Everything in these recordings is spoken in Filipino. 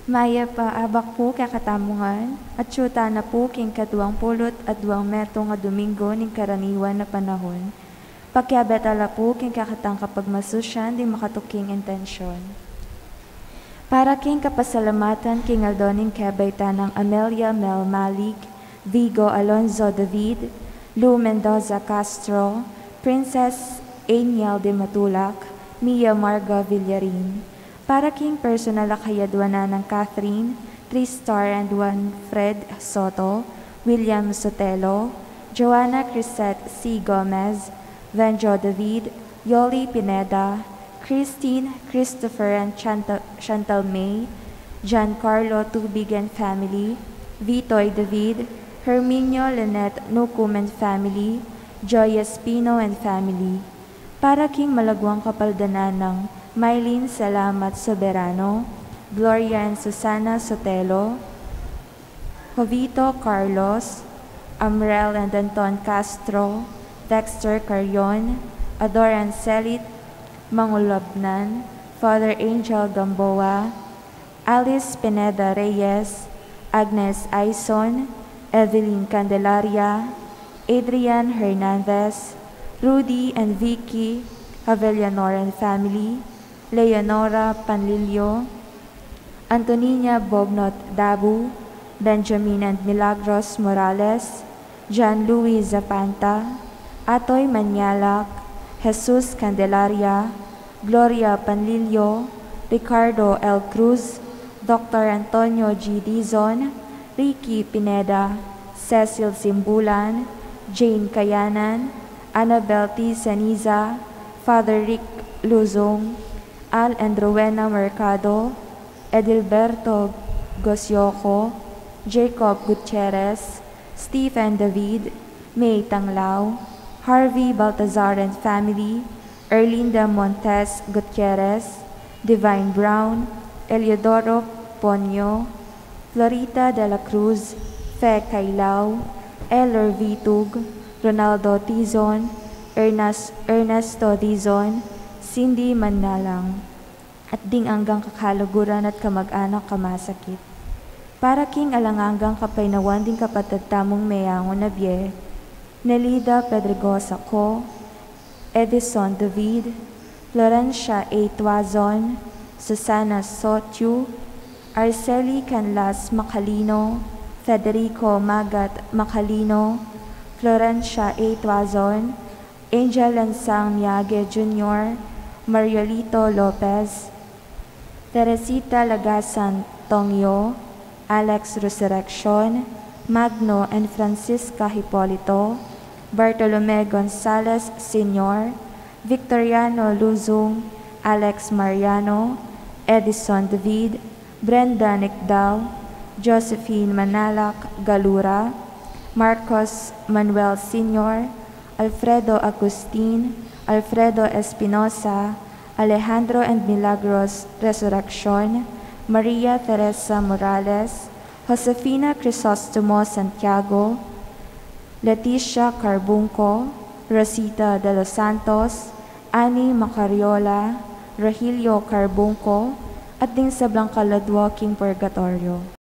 Maya pa abak po kakatamungan, at syuta na po king katuwang pulot at 2 Meto nga Domingo ning karaniwan na panahon. Pakyabetala po king kakatang kapag masusyan di makatuking intensyon. Para king kapasalamatan king Aldoning Kebayta ng Amelia Mel Malig, Vigo Alonzo David, Lou Mendoza Castro, Princess Aniel de Matulac, Mia Marga Villarin. Para king personal akayadwana ng Catherine, Tristar and Juan Fred Soto, William Sotelo, Joanna Crisette C. Gomez, Venjo David, Yoli Pineda, Christine, Christopher and Chantal May, Giancarlo Tubig and family, Vitoy David, Herminio Lynette Nucum and family, Joy Espino and family. Para king malagwang kapaldanan ng Mylene Salamat Soberano, Gloria and Susana Sotelo, Jovito Carlos, Amrel and Anton Castro, Dexter Carion, Ador and Celit Mangulabnan, Father Angel Gamboa, Alice Pineda Reyes, Agnes Aison, Evelyn Candelaria, Adrian Hernandez, Rudy and Vicky Avellanoran and family, Leonora Panlilio, Antonina Bognot Dabu, Benjamin and Milagros Morales, John Louis Zapanta, Atoy Manyalak, Jesus Candelaria, Gloria Panlilio, Ricardo L. Cruz, Dr. Antonio G. Dizon, Ricky Pineda, Cecil Simbulan, Jane Kayanan, Annabel T. Seniza, Father Rick Luzong, Al and Rowena Mercado, Edilberto Gosyoco, Jacob Gutierrez, Stephen David, May Tanglao, Harvey Baltazar and family, Erlinda Montes Gutierrez, Divine Brown, Eliodoro Ponyo, Florita de la Cruz, Fe Kailao, Eller Vitug, Ronaldo Tizon, Ernesto Dizon, Cindy Manalang, at ding anggang kakalaguran at kamag-anak kamasakit. Para king alanganggang kapainawan ding kapatatamong mayangon na biye, Nelida Pedregosa Co, Edison David, Florencia A. Tuazon, Susana Sotiu, Arceli Canlas Macalino, Federico Magat Macalino, Florencia A. Tuazon, Angel Lansang Miage Jr., Mariolito Lopez, Teresita Lagasan Tongyo, Alex Resurrection, Magno and Francisca Hipolito, Bartolome Gonzalez Sr., Victoriano Luzong, Alex Mariano, Edison David, Brenda Nicdal, Josephine Manalak Galura, Marcos Manuel Sr., Alfredo Agustin, Alfredo Espinosa, Alejandro and Milagros Resurrection, Maria Teresa Morales, Josefina Crisostomo Santiago, Leticia Carbunco, Rosita de los Santos, Annie Macariola, Rogelio Carbunco, at ding sa Blancaladwa King Purgatorio.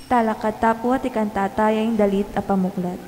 Talakatapo ti kantatayang dalit a pamuklat.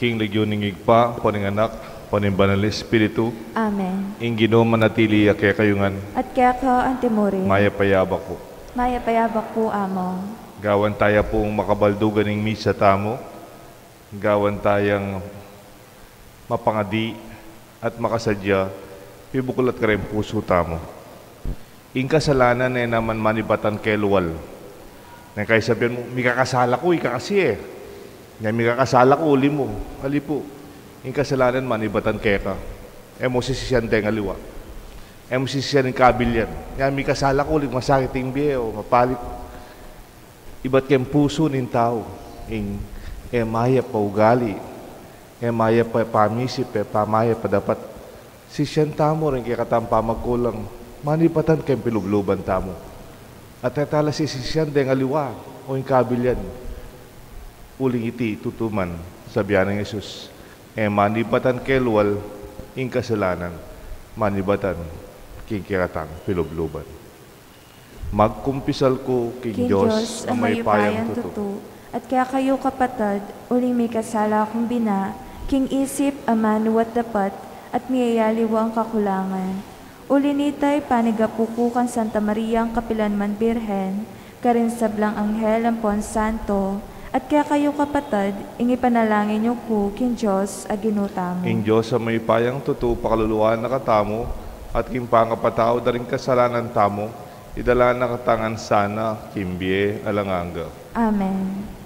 King Legioning Igpa, poning anak, poning banal Espiritu, Amen. ing Ginoo manatili kaya kayungan, At kaya ka antimuri, maya payabak po. maya payabak po amo. Gawan tayo pong makabaldugan ng misa tamo, gawan tayang mapangadi at makasadya, pibukul at karem puso tamo. Ing kasalanan naman manibatan kelual. Na kaya sabihin mo, may kakasala ko, ika kasi eh. Nga may kakasala ko, uli mo. Ali po. Ing kasalanan manibatan keka. Mo sisisiyan tayong aliwa. Mo sisisiyan ng kabilyan. Nga may kasala ko, uli masakit yung biye o mapalit. Iba't kayong puso ng tao. Ing maya pa ugali. Maya pa pamisip, pamaya pa dapat. Sisyan tamo rin kaya katampa magkulang. Manibatan kayong pilubluban tamo. At natala si sisyan deng aliwa o yung kabilyan. Uling iti tutuman sabihan ng Yesus. Manibatan kelwal ing kasalanan. Manibatan king kiratang pilubluban. Magkumpisal ko king Diyos ang may payang tutu. At kaya kayo kapatid, uling may kasala akong bina, king isip amanuat dapat, at niyayaliwa ang kakulangan. Ulinitay panigapukukan Santa Maria ang Kapilanman Birhen, karin sablang anghel ang Pon Santo, at kaya kayo kapatid, ingi panalangin niyo ko king Diyos aginutamo. King Diyos ang may payang tutu, pakaluluan na katamo, at king pangapatao da rin kasalanan tamo, idala na katangan sana, kimbie alanganga. Amen.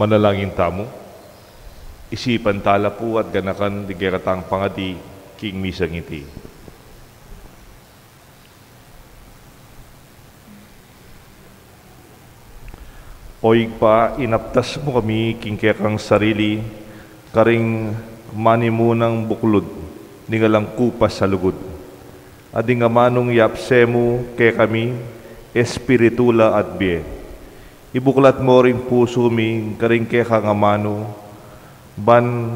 Manalangin tamo. Isipan tala po at ganakan di geratang pangadi king misang iti. Oig pa inaptas mo kami king kekang sarili karing manimunang buklod ni ngalang kupas sa lugod. Adi nga manong yapsemo ke kami espiritula at biye. Ibuklat mo rin puso mi karing kekang amano ban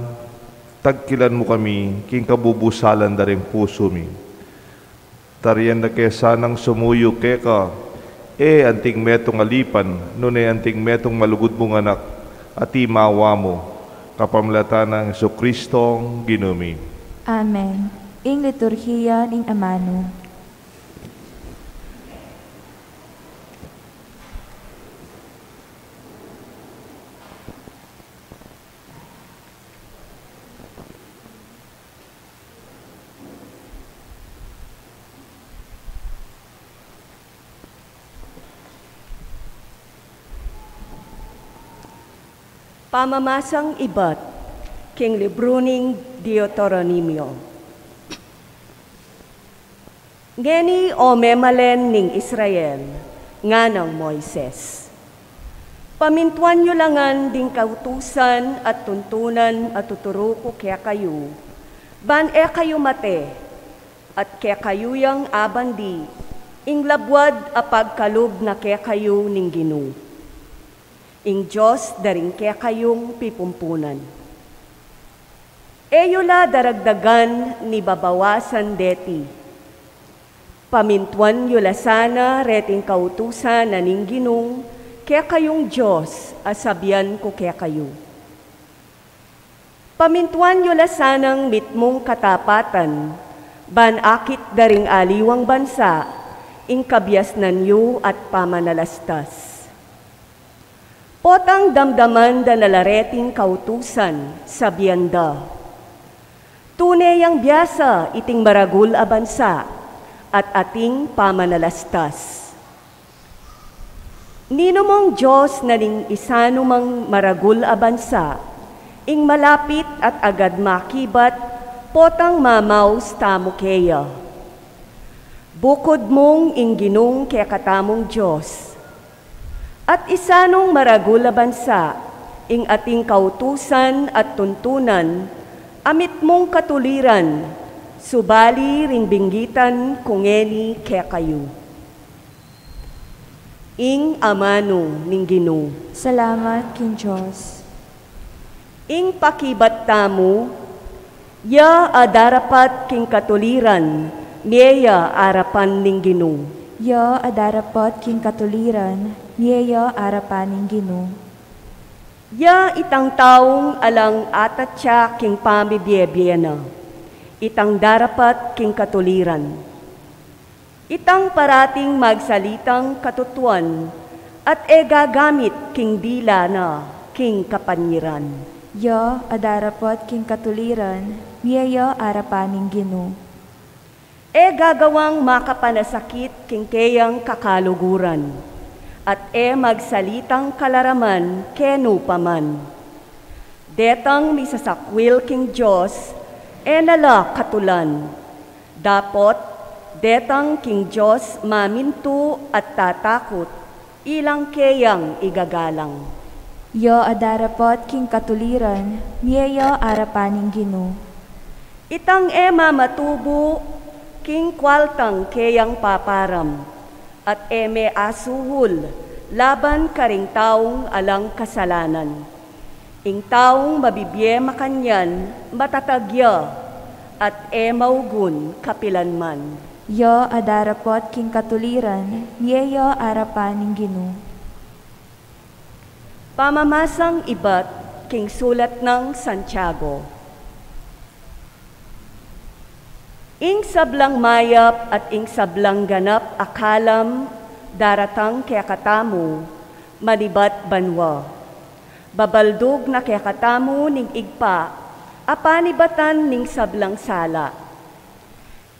tagkilan mo kami king kabubusalan da rin puso mi. Tariyan na kesa nang sumuyo keka anting metong alipan nune anting metong malugod mong anak ati mawa mo kapamlatan ng Jesucristong ginumi. Amen. Ing liturhiya ning amano. Pamamasang ibat, king libruning Deuteronomio. Ngeni o memalen ning Israel, nga ng Moises. Pamintuan nyo langan ding kautusan at tuntunan at tuturo ko kaya kayo, ban kayo mate, at kaya kayo yang abandi, ing labwad apag kalub na kaya kayo ning Ginu. Ing Diyos daring kaya kayong pipumpunan. Eyola daragdagan ni babawasan deti. Pamintuan yola sana reting kautusan na ning Ginung kaya kayong Diyos asabian ko kaya kayo. Pamintuan yola sanang mitmong katapatan ban akit daring aliwang bansa ing kabyasnan yu at pamanalastas. Potang damdaman da nalareting kautusan sa biyanda. Tunay ang biyasa iting maragul a bansa at ating pamanalastas. Nino mong Diyos na ning isanumang maragul a bansa, ing malapit at agad makibat, potang mamaws tamo keya. Bukod mong ing Ginung kaya katamong Diyos, at isanong maragula bansa, ing ating kautusan at tuntunan, amit mong katuliran, subali ring binggitan kungeni kaya kayo. Ing amano ning Ginoo. Salamat king Diyos. Ing pakibat tamo, ya adarapat king katuliran, niya arapan ning Ginoo. Ya adarapat king katuliran, niya arapaning Ginoo. Ya itang taong alang atatya king pamibiyebiyena, itang darapat king katuliran. Itang parating magsalitang katutuan at gagamit king dila na king kapanyiran. Ya adarapat king katuliran, niya arapaning Ginoo. Gagawang makapanasakit king kayang kakaluguran, at magsalitang kalaraman kenu paman. Detang misasakwil king Diyos, nala katulan. Dapot, detang king Diyos maminto at tatakot, ilang kayang igagalang. Ya adarapat king katuliran, niya arapaning Ginoo. Itang matubo, king kwaltang kayang paparam, at may asuhul, laban karing taong alang kasalanan. Ing taong mabibye makanyan, matatagya, at maugun kapilanman. Ya adarapat king katuliran, niya arapaning Ginoo. Pamamasang ibat, king sulat ng Santiago. Ing sablang mayap at ing sablang ganap akalam, daratang kaya katamu, manibat banwa. Babaldog na kaya katamu ning igpa, apanibatan ning sablang sala.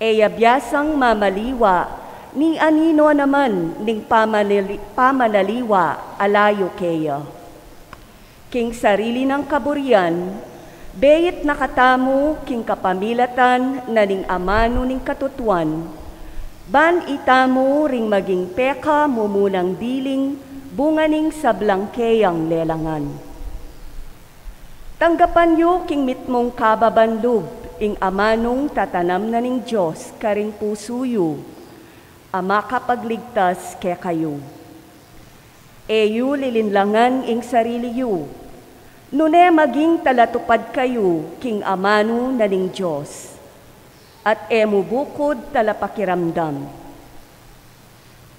Biasang mamaliwa, ni anino naman ning pamanaliwa alayo kaya. king sarili ng kaburian, beyit nakatamu king kapamilatan na ning amano ning katutuan, ban itamu ring maging peka mumunang diling bunga ning sablangkeyang lelangan. Tanggapan yu king mitmong kababanlub, ing amanong tatanam na ning Diyos karing puso yu, ama kapagligtas ke kayo. Eyu lilinlangan ing sarili yu, nune maging talatupad kayo king amano na ning Diyos, at emu bukod talapakiramdam.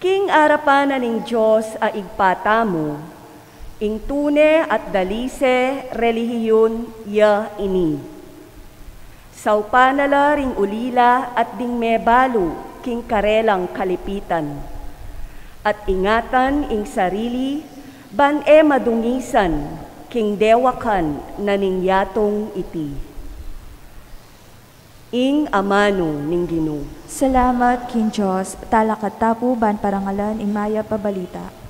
King arapan na ning Diyos a igpatamo, ing tune at dalise relihiyon ya ini. Saupanala ring ulila at ding mebalo king karelang kalipitan. At ingatan ing sarili, ban e madungisan, king dewakan na ning yatong iti. Ing amano ning Ginoo. Salamat, King Diyos, talakatapo ban parangalan ing maya pabalita.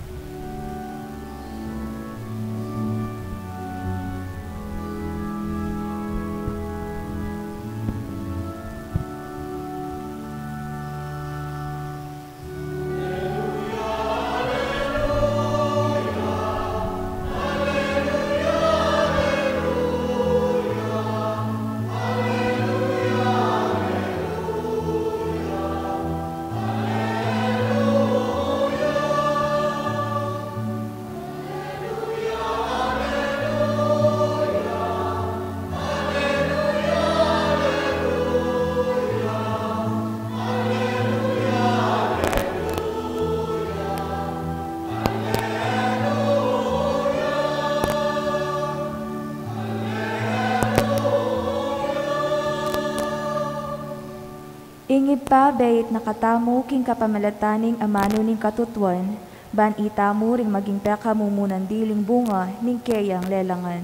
Ingib pa bayit nakatamu king kapamalataning amano ning katutuan, ban itamu ring maging peka mumunan diling bunga ning keyang lelangan.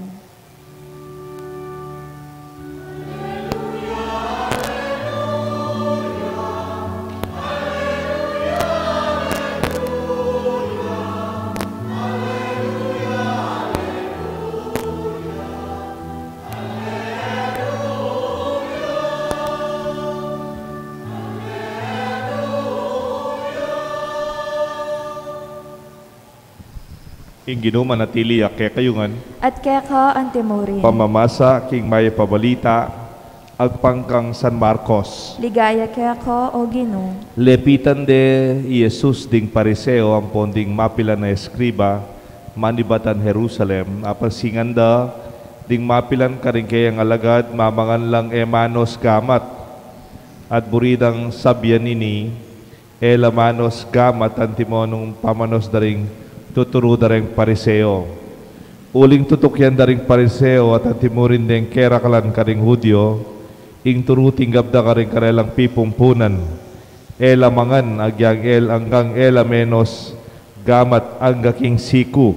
Ing Ginoo manatili ake kayungan, At keka ang timurin. pamamasa king may pabalita, agpangkang San Marcos. Ligaya keko o Ginoo. Lepitan de Jesus ding pariseo ang ponding mapila na eskriba, manibatan Jerusalem, apasinganda ding mapilan karing kayang alagad, mamangan lang emanos gamat, at buridang sabyanini, elamanos gamat antimonong pamanos daring tuturo daring pariseo. Uling tutukyan daring pariseo at antimurin ding kerakalan karing Hudyo, ing turuting gabda karing karelang pipumpunan, elamangan agyang el anggang elamenos gamat angga king siku.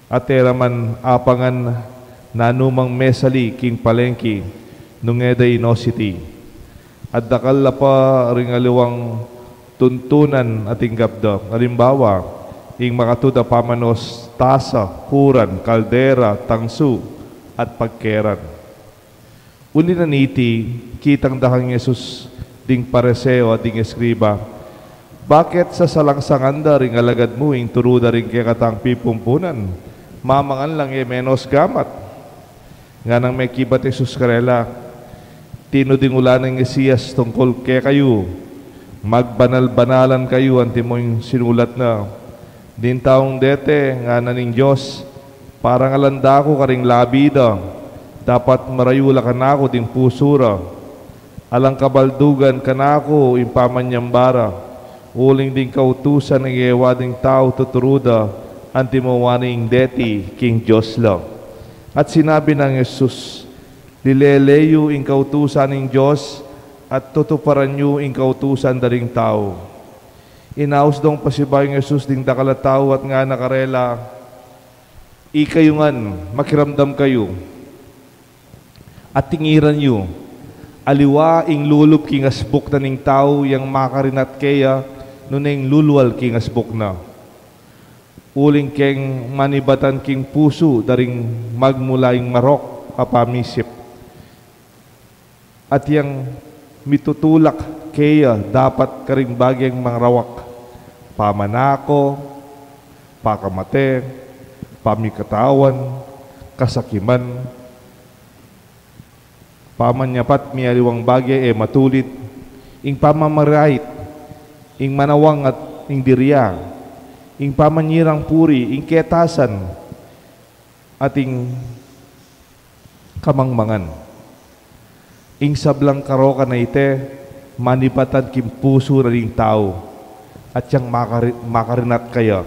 At eraman apangan nanumang mesali king palengki nung eda inosity. At dakal pa ring aliwang tuntunan ating gabda. Halimbawa, ing makatuda pamanos, tasa, kuran, kaldera, tangsu, at pagkeran. Uli na niti, kitang dahang Yesus ding pareseo at ding eskriba, bakit sa salangsanganda ring alagad mo ing turuda ring kekatang pipumpunan, mamangan lang menos gamat. Nga nang may kibat Jesus karela, tinuding ulan ng Isiyas tungkol ke kayo, magbanal-banalan kayo, anti mo yung sinulat na, din taong dete nga naning Diyos, parang alanda ko karing labida, dapat marayula ka na ako ding pusura, alang kabaldugan ka na ako impamanyambara, uling ding kautusan ng ewa ding tao tuturuda, antimowaning deti king Diyos lang. At sinabi ng Jesus, lileleyo ing kautusan ng Diyos, at tutuparan nyo ing kautusan daring tao. Inaus dong pasibayong Jesus ding dakalataw at nga nakarela, ikayungan, makiramdam kayo, at tingiran nyo, aliwa ing lulup king asbuk na ning tao, yang makarinat kaya, nuneng luluwal king asbuk na. uling keng manibatan king puso daring magmulaing marok kapamisip. At yang mitutulak kaya dapat karing bagyang mangrawak, pamanako, pakamate, pamikatawan, kasakiman, pamanyapat mialiwang bagay matulit, ing pamamarait, ing manawang at ing diriya, ing pamanyirang puri, ing ketasan, ating kamangmangan. Ing sablang karoka na ite, manipatan kim puso ring tao, at siyang makarinat kaya,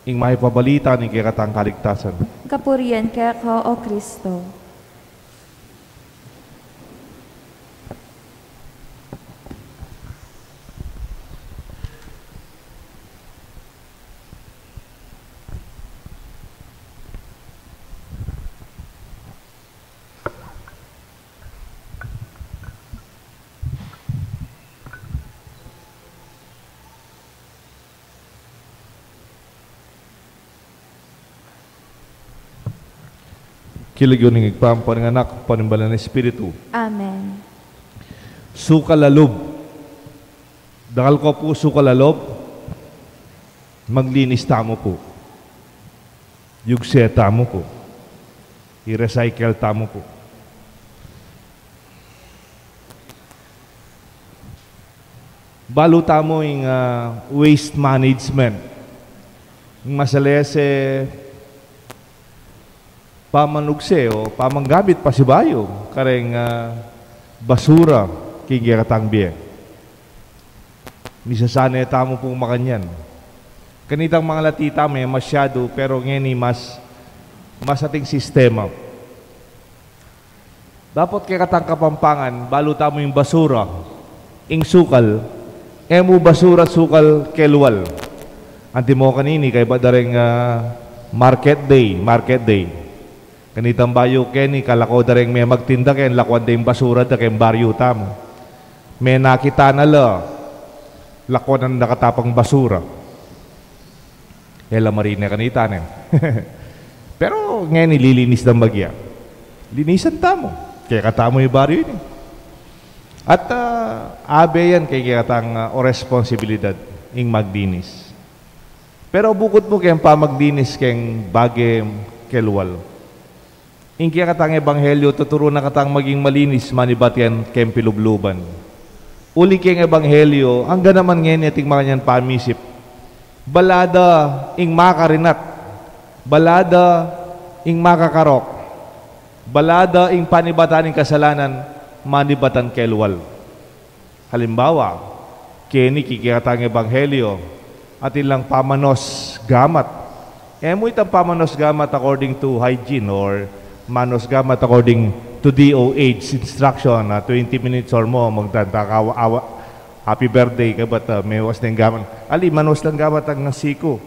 ing mahipabalita ng kikatang kaligtasan. Kapurian ka o Kristo. Kiligyon ng igpampo ng anak, panimbalan ng Espiritu. Amen. Sukalalob. Dakal ko po sukalalob, maglinis tamo po. Yugse tamo po. I-recycle tamo po. Balo tamo yung waste management. Yung masalese pamanugse o pamanggamit pasibayo kareng basura kigikatang biye. Misasane tamo pong makanyan. Kanitang mga latita may masyado pero ngeni mas ating sistema. Dapat kay katang Kapampangan balo tamo yung basura ing sukal emo basura sukal kelwal. Anti mo kanini kay badareng market day. Kanitang bayo keni kalako dareng may magtinda ken lakwan da yung basura da ken baryo tamo. May nakita na lakwan ang nakatapang basura. Ela marina kanita na. Pero ngayon nililinis ng bagya. Linisan tamo. Kaya katamo yung baryo yun. At abe yan kaya katang o responsibilidad ing magdinis. Pero bukod mo kayang pamagdinis kayang bagay kelwal. Ing kaya katang ebanghelyo, tuturo na katang maging malinis manibatian kayang pilubluban. Uli kayang ebanghelyo, ang ganaman ngayon ating mga nyan pamisip. Balada ing makarinat, balada ing makakarok, balada ing panibatan ing kasalanan, manibatan kelwal. Halimbawa, kini kikatang ebanghelyo, at ilang pamanos gamat. Emo itang pamanos gamat according to hygiene or manos gamat according to DOH instruction na 20 minutes or more magtantakawa happy birthday ka ba't may was ng gamat ali manos lang gamat ang nasiko.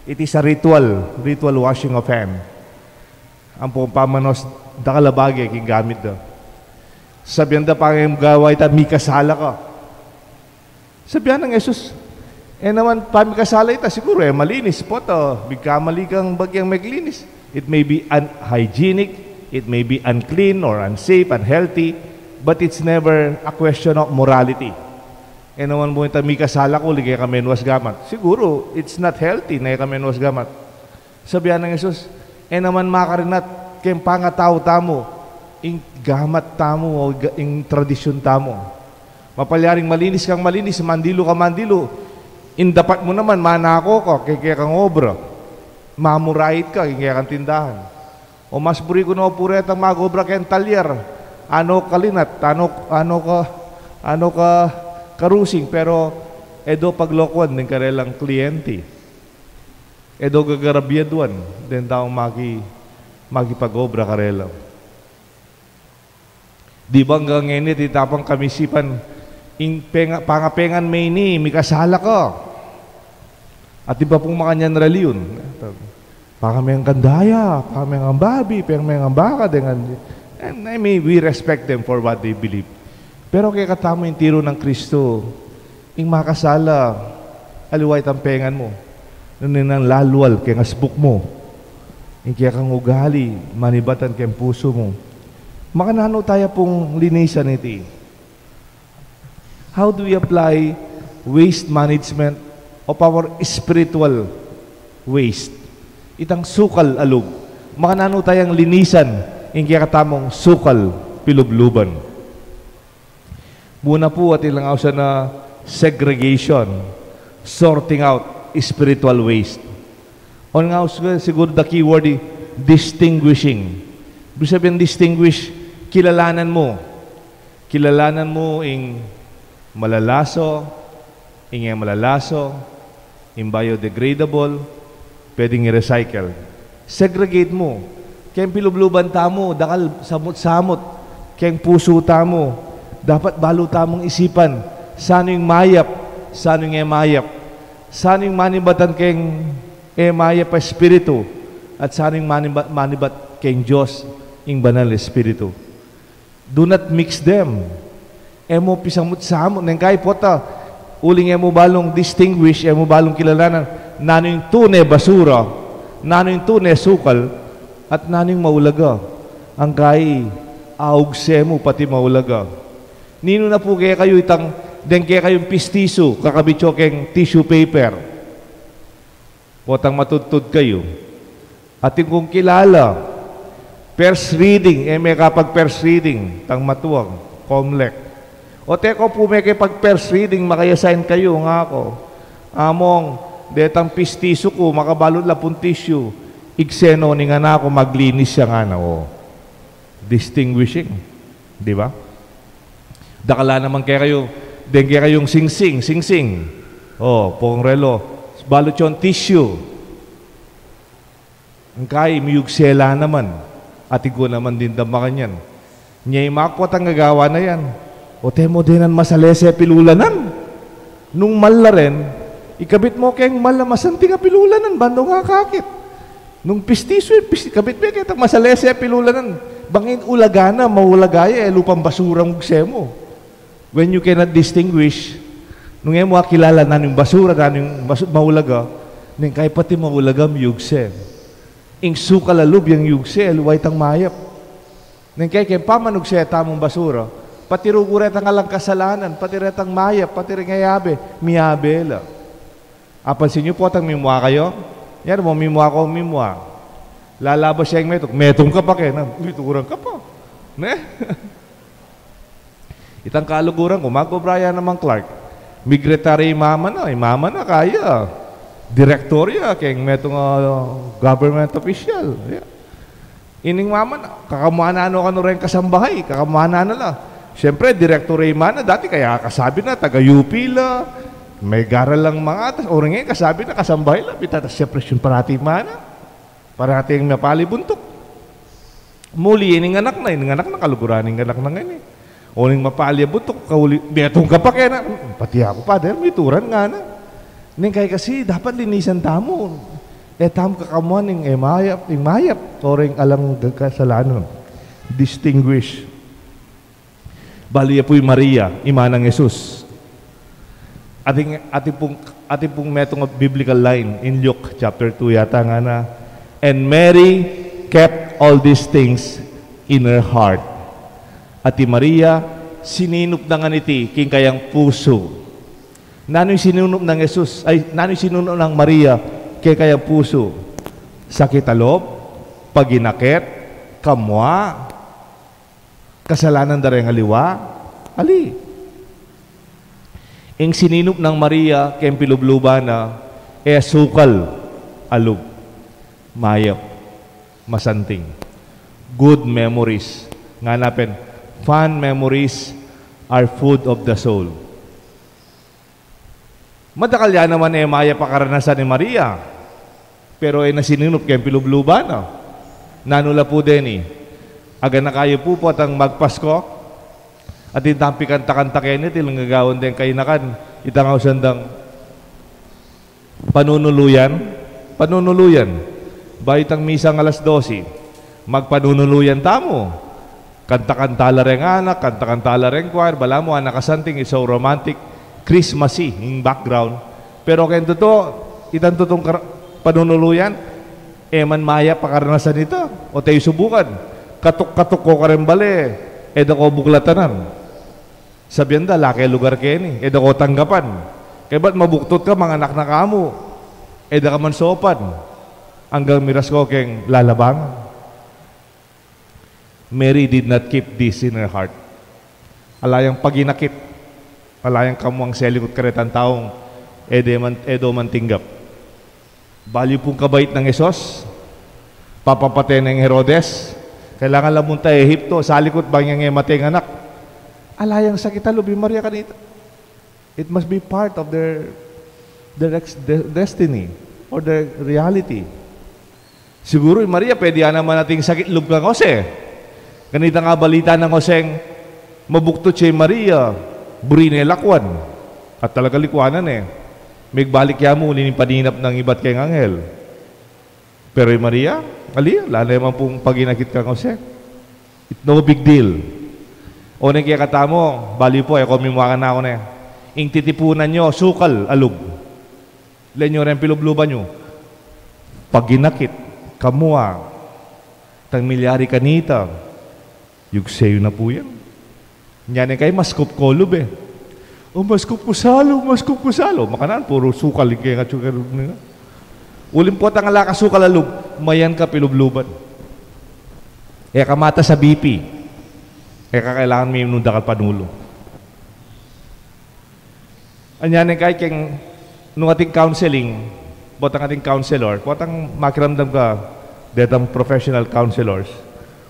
It is a ritual washing of hand. Ang pamanos dakalabagi king gamit do sabihan da pang gaway ta mikasala ka sabihan ng Jesus naman pamikasala ita siguro malinis po to bigkamali kang bagyang maglinis. It may be unhygienic, it may be unclean or unsafe, unhealthy, but it's never a question of morality. Naman mo ita mikasala ko, ligay kami nuwas gamat. Siguro, it's not healthy na kami nuwas gamat. Sabihan ng Jesus, naman makarinat, kayang pangatao tamo, ing gamat tamo o ing tradisyon tamo. Mapalyaring malinis kang malinis, mandilo ka mandilo, dapat mo naman manako ka, kaya kang obra. Mamurait ka, kaya kang tindahan. O mas buri ko na opuret ang magobra kayang talyer. Ano kalinat, ano ka karusing, pero edo paglokwan ng karelang kliyente. Edo gagarabyaduan, din daw magipagobra karela. Di ba hanggang ngayon itapang kamisipan, pangapengan may ni, mikasala ka. At iba pong makanyan reliyon. Pakameng kandaya, pakameng babi, pakameng baka, and I mean, we respect them for what they believe. Pero kaya katamo yung tiro ng Kristo, ing makasala, aliway tampengan mo. Naninang lalwal kay asbuk mo. Kaya kang ugali, manibatan kay puso mo. Makanano tayo pong linisan iti. How do we apply waste management of our spiritual waste? Itang sukal alog. Makanano tayong linisan kaya katamong sukal pilubluban. Muna po at ilang sa na segregation, sorting out spiritual waste. O nga siguro the keyword distinguishing. Ibig sabihin distinguish, kilalanan mo. Kilalanan mo ing malalaso, ing malalaso, ing biodegradable, pwedeng i-recycle. Segregate mo. Kaya pilubluban tamo, dakal samot-samot, kaya puso tamo, dapat balo tamong isipan, sano yung mayap, sano yung emayap, sano yung manibatan kayong emayap pa espiritu, at sano yung manibat kayong Diyos, yung banal espiritu. Do not mix them. Emo pisamot-samot, nang kaya po ta, uling emo balong distinguish, emo balong kilalanan, nano yung tunay basura, nano yung tunay sukal, at nano yung maulaga. Ang kaya, augse mo pati maulaga. Nino na po kaya kayo itang, den kaya kayong pistiso, kakabityo kayong tissue paper. Potang matudtud kayo. Ating kung kilala, first reading, may kapag first reading, tang matuwag, comlec. O teko po may kapag first reading, makayasign kayo nga ako. Among, detang pistiso ko, makabalot la pong tissue, ikseno ni nga na ako, maglinis siya nga na, o. Distinguishing. Di ba? Dakala naman kaya kayo, den kaya kayong sing-sing. O, pong relo, balot yung tissue. Ang kaya, miyugsela naman. Ati ko naman din damakan yan. Nyay makwat ang gagawa na yan. O temo dinan masalese pilulanan. Nung mala rin, ikabit mo kayong mala masanti nga pilulanan, bando nga kakit. Nung pistiso, kabit mo kayong masalese pilulanan. Bangin ulagana, maulagaya, lupang basurang ugsemo. When you cannot distinguish, nung mo kilala na yung basura, na yung maulaga, nung kaya pati maulaga miyugse. Ing sukalalub yung yugse, luway tang mayap. Nung kaya pamanugse tamong basura, pati ruguret ang alang kasalanan, pati retang mayap, pati rin ngayabe, miyabela. Apansin niyo po atang mimwa kayo? Yan mo, mimwa ko, mimwa. Lalabas siya yung metong ka pa kaya, miturang ka pa. Ne? Itang kaluguran ko, Marco Brian naman Clark, migratory mama na kaya. Direktorya, kaya metong government official. Yeah. Ining mama na, kakamuana ano ka rin kasambahay, kakamuana na lang. Siyempre, direktorya mana, dati kaya kasabi na, taga-UP la, may garal lang mga atas, o rin ngayon, kasabi na, kasambahay la, pitatas siyempre yung parati mana, parati yung mapali buntok. Muli, ining anak na kaluguran, ining anak na ngayon eh. O ning mapali buntok, betong ka pa kaya na, pati ako pa, dahil may turan nga na. Ning kaya kasi, dapat linisan tamo. Tam kakamuan ng mayap, o rin alang kasalanan. Distinguish. Baliya po'y Maria, ima ng Jesus. Ating pong metong biblical line in Luke chapter 2 yata nga na, and Mary kept all these things in her heart. Ati Maria, sininop na nga niti, king kayang puso. Nano'y sinunop ng Jesus, nano'y sinunop ng Maria, kay kayang puso. Sakit alob, paginakit, kamwa, kasalanan dareng aliwa, ali. Ing sininop ng Maria, kayang pilubluban na, sukal, alub, mayap, masanting. Good memories. Nga napin, fun memories are food of the soul. Madakal yan naman maya pakaranasan ni Maria. Pero nasininop kayong pilubluban na. Nanula po din Aga na kayo po po atang magpasko. At intampi kanta-kanta kayo nito, ilang gagawin din kayo nakan. Itangaw sandang panunuluyan. Baitang misang alas 12. Magpanunuluyan tamo. Kanta-kantala rin anak, kanta-kantala rin choir. Bala mo, anak kasanting, so romantic, Christmassy, yung background. Pero kaya ito, itang tutong panunuluyan, man maya pakaranasan ito, o tayo subukan. Katok-katok ko ka rin bali, dako buklatanan. Sabihan da, laki lugar kayo ni, dako tanggapan. Kaya ba't mabuktot ka, mga anak na kamo, da ka man sopan. Hanggang miras ko keng lalabang. Mary did not keep this in her heart. Alayang paginakit, alayang kamuang selikot karetan taong, edo man tinggap. Bali pong kabait ng Esos, papapatay ng Herodes, kailangan lamunta Ehipto, salikot bang yung mateng anak. Alayang sakita lubi Maria kanita. It must be part of their destiny or their reality. Siguro Maria, pwede naman nating sakit lub kang Jose. Ganita nga balita ng Joseng, mabuktot siya Maria, burine lakwan. At talaga likwanan May balik ya mo, paninap ng iba't kayong anghel. Pero Maria, lalay man pong paginakit kang Jose. It's no big deal. O nang kaya katamo, bali po, ako mimuwakan na ako Ing titipunan nyo, sukal, alug. Ilan nyo rin pilubluban nyo. Paginakit, kamua, tang milyari kanita, yugseyo na po yan. Yan kayo, maskup kolub maskup kusalo. Makanan, puro sukal. Ulim po ang alaka sukal alug, mayan ka pilubluban. Kamata sa BP. Kailangan may inunda ka panulo. Anyan kayo keng nung ating counseling, potang ating counselor, potang makiramdam ka, detang professional counselors,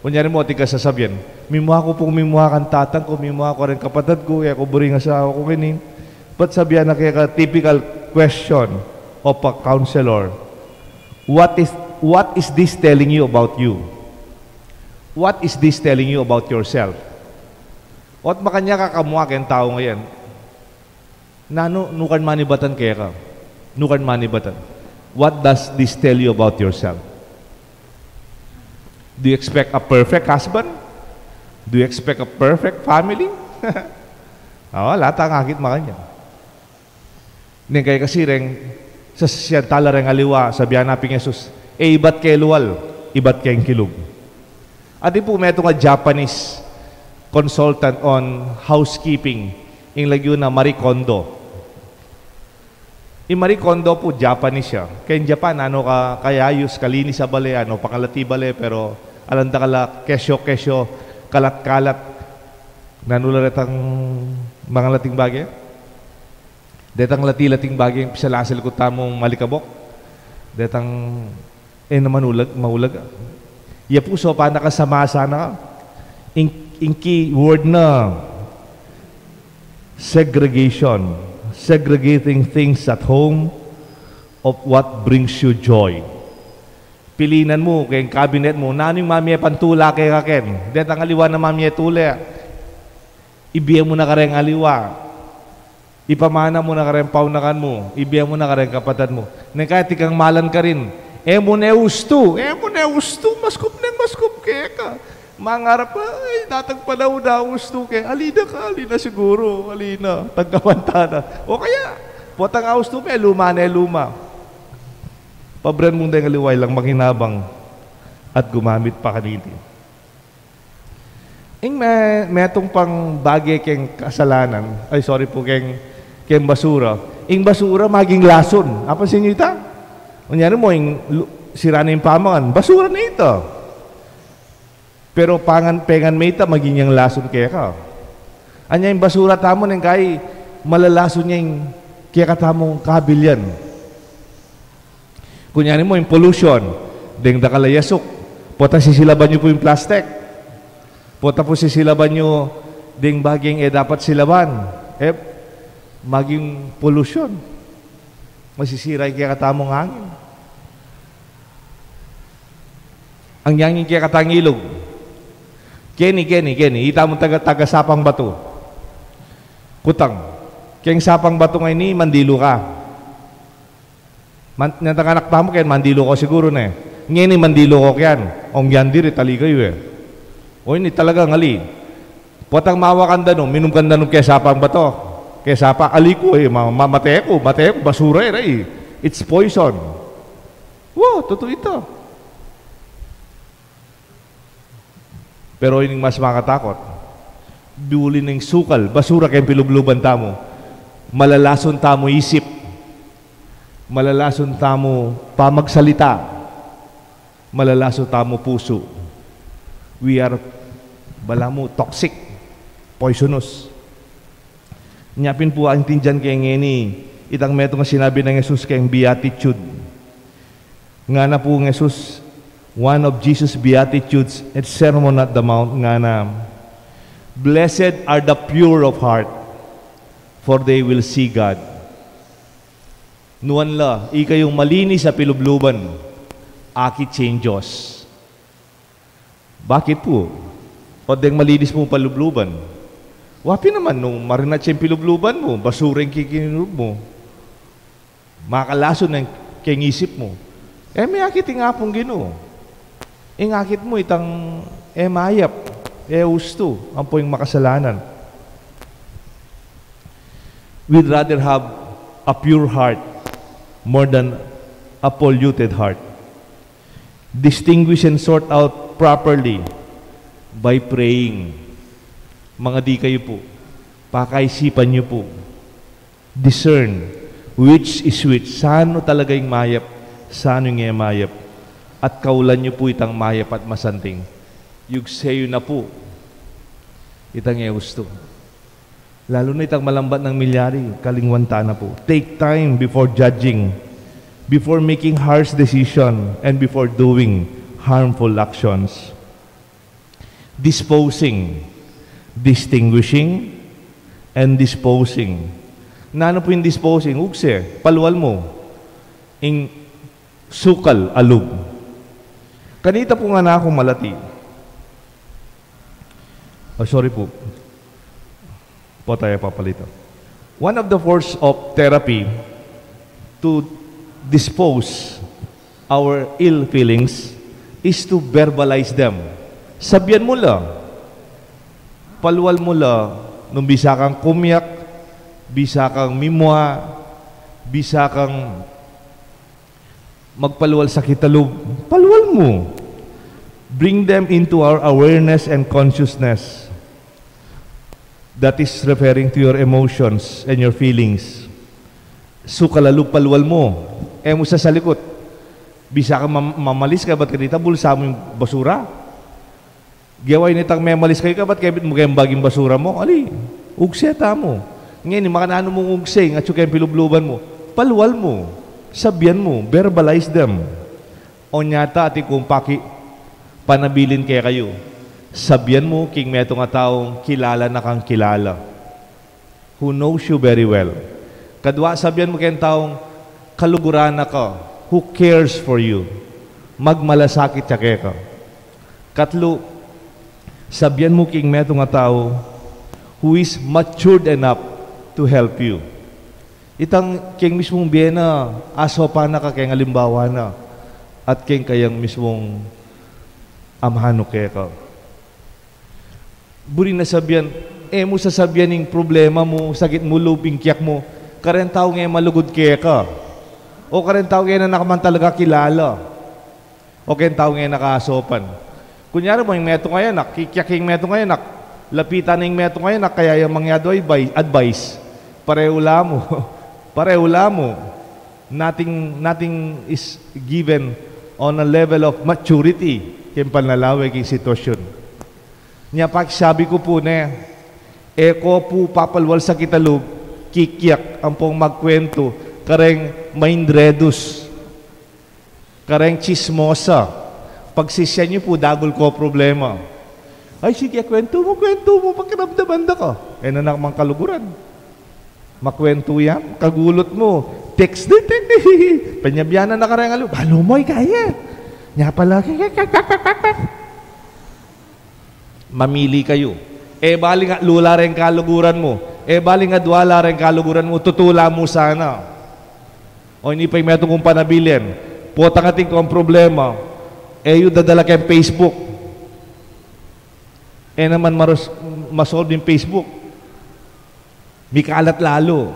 kunyari mo ating kasasabihan, mimuha ko pong mimuha kang tatang ko, mimuha ko rin kapatid ko, kaya ko buring asawa ko kinin. Ba't sabihan na kaya ka typical question of a counselor, what is this telling you about you? What is this telling you about yourself? At makanya kakamuha kayong tao ngayon, nukan manibatan kaya ka. Nukan manibatan. What does this tell you about yourself? Do you expect a perfect husband? Do you expect a perfect family? Lahat ang akit makanya. Hindi kaya kasi rin, sa siyantala rin aliwa, sabihan naping Jesus, ibat kay luwal, ibat kay kilog. At po may ito nga Japanese consultant on housekeeping, yung lagyo na Marie Kondo. Yung Marie Kondo po, Japanese siya. Kaya in Japan, kayayos, kalinis sa bale, pakalati bale, pero alanda kala, kesyo, kalat-kalat, nanularet ang mga lating bagay. Detang lati-lating bagay, pisalasal ko tamong malikabok. Detang, maulag. Iya po, so, paano kasama sana ka? In key word na, segregation. Segregating things at home of what brings you joy. Pilinan mo, kayong cabinet mo, naning mamiya pantula kay kaken. Detang aliwa na mamiya tula. Ibigay mo na kareng aliwa. Ipamana mo na kareng paunakan mo. Ibigay mo na kareng kapatid mo. Nang kahit ikang malan ka rin, mo neustu, maskup kaya ka. Mangarap pa, datang pa daw gusto kaya, alina siguro, tagkamantana. O kaya, potang gusto may luma. Pabren mong dahil aliway lang makinabang at gumamit pa kaniti. May itong pang bagay keng kasalanan, keng basura. Basura maging lason. Apa sa inyo ita? Kunyari mo, sira na yung pamangan, basura na ito. Pero pengan may ita, maging yung lason kaya ka. Anya yung basura tamo nang kay malalason niya yung kaya katamong kabilyan. Kunyari mo yung pollution, deng dakalayasok, pota sisilaban nyo po yung plastic. Pota po sisilaban nyo deng baging dapat silaban. Maging pollution. Masisira yung kaya katamong hangin. Ang yangin kaya katangilog. Kenny, ita mo taga-sapang bato. Kutang. Kaya sapang bato ngayon ni, mandilo ka. Nantanganak pa mo kaya, mandilo ko siguro na Ngayon ni mandilo ko kyan. Ong yan diri, tali kayo O ini talaga ngali. Potang mawakanda no, minum kanda no kaya sapang bato. Kaya sapa, aliko mamatay ko, basura It's poison. Wow, totoo ito. Pero yung mas makatakot, duli ng sukal, basura kayong pilubluban tamo, malalason tamo isip, malalason tamo pamagsalita, malalason tamo puso. We are, bala mo, toxic, poisonous. Nyapin po ang tinjan kay ngeni, itang meto nga sinabi ng Jesus kayong beatitude. Nga na po ng Jesus, one of Jesus' beatitudes at Sermon at the Mount, nga na, blessed are the pure of heart, for they will see God. Nuan la, ikayong malinis sa pilubluban, aki changes. Bakit po? O deng malinis mo palubluban. Wapi naman nung marinat siyang pilubluban mo, basura yung kikinurub mo, makalaso ng kengisip mo. May akit ingapong Ginoo. Ingakit mo itang mayap, usto, ang po yung makasalanan. We'd rather have a pure heart more than a polluted heart. Distinguish and sort out properly by praying. Mga di kayo po, pakaisipan niyo po. Discern which is which. Saan talaga yung mayap, saan yung mayap. At kaulan niyo po itang mayap at masanting. Yugseyo na po itang gusto. Lalo na itang malambat ng milyari, kalingwanta na po. Take time before judging, before making harsh decision, and before doing harmful actions. Disposing, distinguishing, and disposing. Nano po yung disposing? Ugse, paluwal mo. Ing sukal, alug. Kanita po nga na akong malati. Oh, sorry po. Po tayo papalito. One of the forms of therapy to dispose our ill feelings is to verbalize them. Sabihan mo lang. Paluwal mo lang nung bisa kang kumyak, bisa kang mimwa, bisa kang magpaluwal sa kitalog. Paluwal mo. Bring them into our awareness and consciousness. That is referring to your emotions and your feelings. Sukalalug paluwal mo. Mo sa salikot. Bisa ka mamalis ka, ba't kanita bulsa mo yung basura? Gaway nitang memalis kayo ka, ba't kabit mo kayong baging basura mo? Ali, ugseta mo. Ngayon, makanano mong ugsay, at yung pilubluban mo, paluwal mo, sabihan mo, verbalize them. O nyata, ati kung panabilin kaya kayo, sabihan mo, king meto nga taong kilala na kang kilala, who knows you very well. Kadwa, sabihan mo kayong taong kaluguran na ka, who cares for you, magmalasakit siya kaya ka. Katlo, sabihan mo king meto nga tao, who is matured enough to help you. Itang king mismong biyena, aso pa na ka kayang alimbawa na, at king kayang mismong amhano kaya ka. Buri na sabihan, mo sasabihan ng problema mo, sakit mo, luping kiyak mo, karen tao ngayon malugod kaya ka. O karen tao ngayon na nakaman talaga kilala. O karen tao ngayon nakaasopan. Kunyari mo, yung meto ngayon, kikiyak yung meto ngayon, lapitan ng meto ngayon, kaya yung mangyado advice, pareho mo. Pareho mo. Nothing is given on a level of maturity kung panlalawag yung sitwasyon. Niya sabi ko po na, ko po papalwal sa kitalog, kikiyak ang pong magkwento, kareng maindredus, kareng chismosa. Pagsisya niyo po, dagol ko problema. Ay, sige, kwento mo, pagkaramdaman na ka. Nanak mang kaluguran. Makwento yan, kagulot mo. Text din, panyabyanan na kareng alo. Balo mo'y kaya. Nya pala, mamili kayo. Bali nga, lula rin kaluguran mo. Bali nga, duwala rin kaluguran mo. Tutula mo sana. O hindi pa yung meto kong panabilin. Potang ating ko ang problema. Yung dadala kayong Facebook. Naman masolve yung Facebook. May kalat lalo.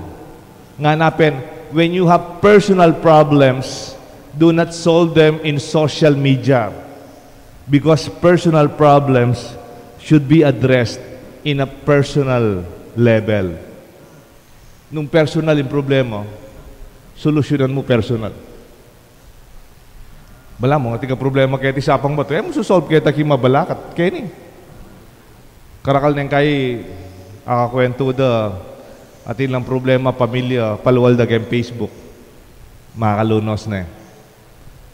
Nga napin, when you have personal problems Do not solve them in social media because personal problems should be addressed in a personal level. Nung personal yung problema, solusyonan mo personal. Bala mo, nga problema kaya ti sapang bato, mo susolve kaya taki mabalakat. Kaya ni. Karakal nang kay akakwento da atin lang problema, pamilya, paluwal da kayong Facebook. Makalunos na eh.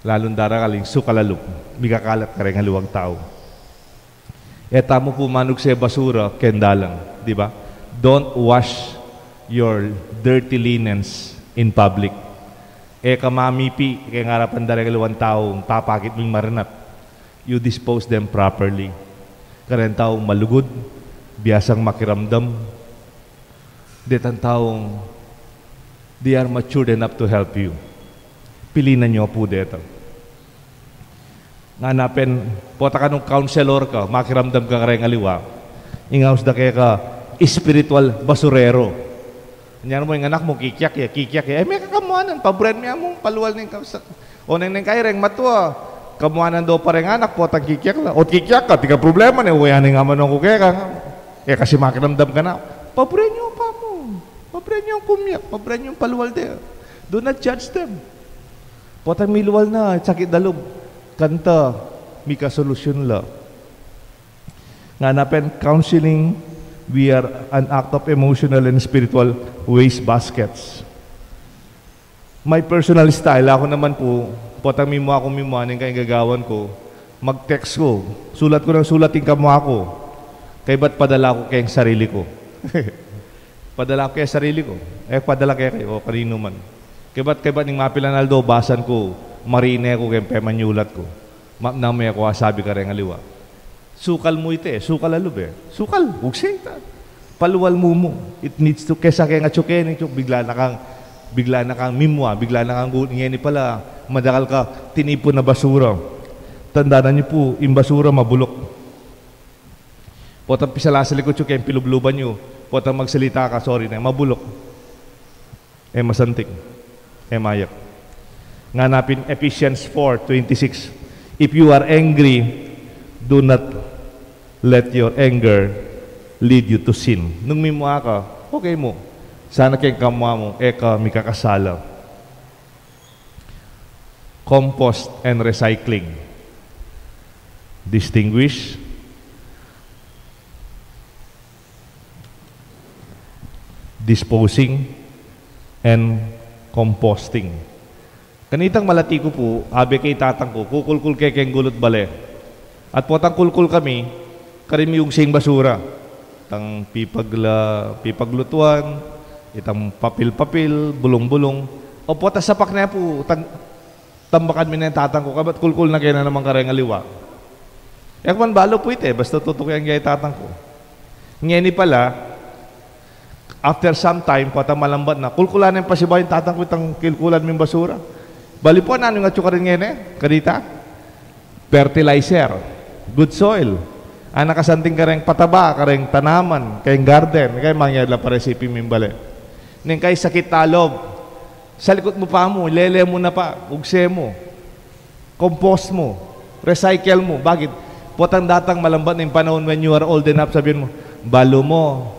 Lalong darakaling sukalalop, bigakalat ka rin haluwag tao. Tamo po manug sa basura, kendalang, di ba? Don't wash your dirty linens in public. Kamamipi, kaya ngarapan darang haluwang tao, papakit mong marinat. You dispose them properly. Karen taong malugod, biyasang makiramdam. Detang taong they are mature enough to help you. Pilinan nyo po dito. Nganapin, pota ka nung counselor ka, makiramdam ka kareng aliwa. Ingaws da kaya ka, spiritual basurero. Ganyan mo yung anak mo, kikyak ya. May kakamuanan, pabren mo mong paluwal ng kausa. O nang kaya reng matua, kamuanan daw pa rin anak, potang kikyak lang. O kikyak ka, tika problema na, uwayanin nga man ang kukaya ka. Kasi makiramdam ka na, pabren nyo pa mo. Pabren nyo ang kumyak, pabren nyo ang paluwal there. Do not judge them. Potang miluwal na, sakit dalog. Kanta, may kasolusyon la. Nga napen, counseling, we are an act of emotional and spiritual waste baskets. My personal style, ako naman po, potang mimuanin kayong gagawan ko, mag-text ko, sulat ko ng sulating kamwa ko, kaya ba't padala ko kayong sarili ko? Padala ko kayong sarili ko. Padala kayo, kanino man. Kaya ba't ning mapilanaldo, basan ko, marine ko, kaya pemanyulat ko. Namay ako, sabi ka rin aliwa. Sukal mo ite, sukal alub eh. Sukal, ugsay ta. Paluwal mo. It needs to, kesa kaya nga tsukening tsuk, bigla na kang mimwa, bigla na kang ngeni pala, madakal ka, tinipon na basura. Tandaan niyo po, yung basura mabulok. Potang pisala sa likod tsuk, kaya pilubluban nyo. Potang magsalita ka, sorry na, mabulok. Masantik. Mayak. Nganapin Ephesians 4:26. If you are angry, do not let your anger lead you to sin. Nung mimwa ka, okay mo. Sana kayong kamwa mo, may kakasala. Compost and recycling. Distinguish. Disposing and composting. Kanitang malati ko po, abe kay tatang ko, kukulkul kay keng gulot bale. At potang kulkul kami, karim yung sing basura. Tang pipaglutuan, itang papil-papil, bulong-bulong. O pota sapak na po, tambakan mi na yung tatang ko, kabat kulkul na kayo na naman kareng aliwa. Man balo po ite, basta tutok yung gaya tatang ko. Ngeni pala, after some time, pata malambat na, kulkulan yung pasiba yung tatang ko itang kilkulan mong basura. Bali po, ano yung atyo ka rin ngayon Kadita? Fertilizer. Good soil. Nakasanting ka rin pataba, ka rin tanaman, kayong garden, kaya mangyadla para isipin mong bali. Neng kay sakit talob, sa likod mo pa mo, lele mo na pa, ugse mo, compost mo, recycle mo. Bakit? Potang datang malambat ng panahon when you are old enough, sabihin mo, balo mo,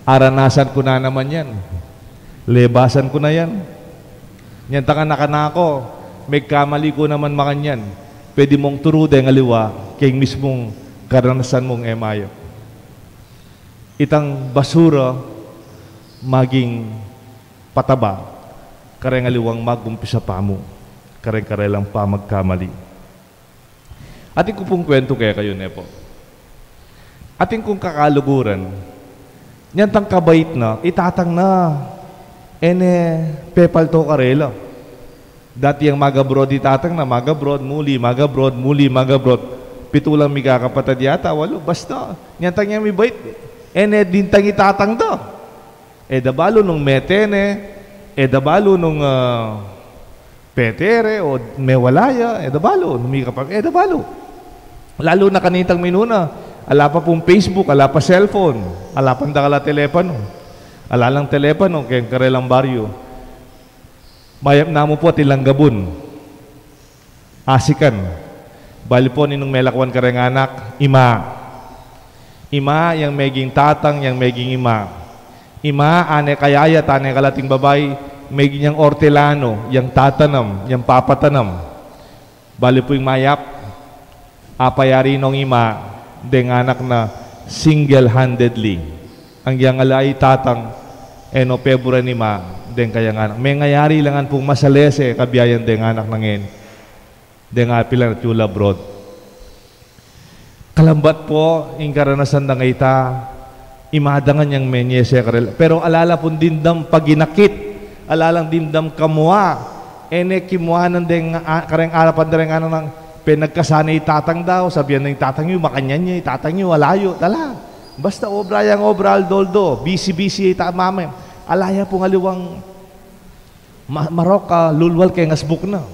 aranasan ko na naman yan. Lebasan ko na yan. Yan tangan nakanako. May kamali ko naman makanyan. Pwede mong turo dahil aliwa kay mismong karanasan mong emayo. Itang basura maging pataba. Kareng aliwang magumpisa pa mo. Kareng lang pa magkamali. Ating ko pong kwento kaya kayo, Nepo. Ating kong kakaluguran, yan tang kabait na, itatang na, pepal to karela. Dati yung magabrod, itatang na, magabrod, muli, pitulang miga kapatid yata, walo, basta, yan tang yan may bait. Dintang itatang to. Dabalo nung metene, dabalo nung petere, o mewalaya, dabalo, nung miga kapag, dabalo. Lalo na kanitang minuna, ala pa pong Facebook, ala pa cellphone, ala pa kala telepono. Ala lang telepono, kaya karelang baryo. Mayap na mo po tilang gabon. asikan. Bali po ninong melakwan kareng anak, ima. Ima yang meging tatang, yang meging ima. Ima, ane kayayat, ane kalating babay, meging yang ortelano, yang tatanam, yang papatanam. Bali po yung mayap, apayari nung ima, deng anak na single-handedly. Ang yang alay tatang, eno pebura ni ma, deng kayang anak. May ngayari langan pong masalese, kabiyayan deng anak nangen. Deng apilan at yula broad. Kalambat po, yung karanasan na ngayta, imadangan yung menyese karel. Pero alala po dindam paginakit, alalang dindam kamua, ene kimuanan deng kareng arapan dereng ano nang pinagkasanay tatang daw, sabihan ng tatang nyo, makanyan niya, tatang nyo, alayo, tala. Basta obra yung obra aldoldo, busy mamay. Alaya po ngaliwang Maroka, lulwal kay ngasbuk na.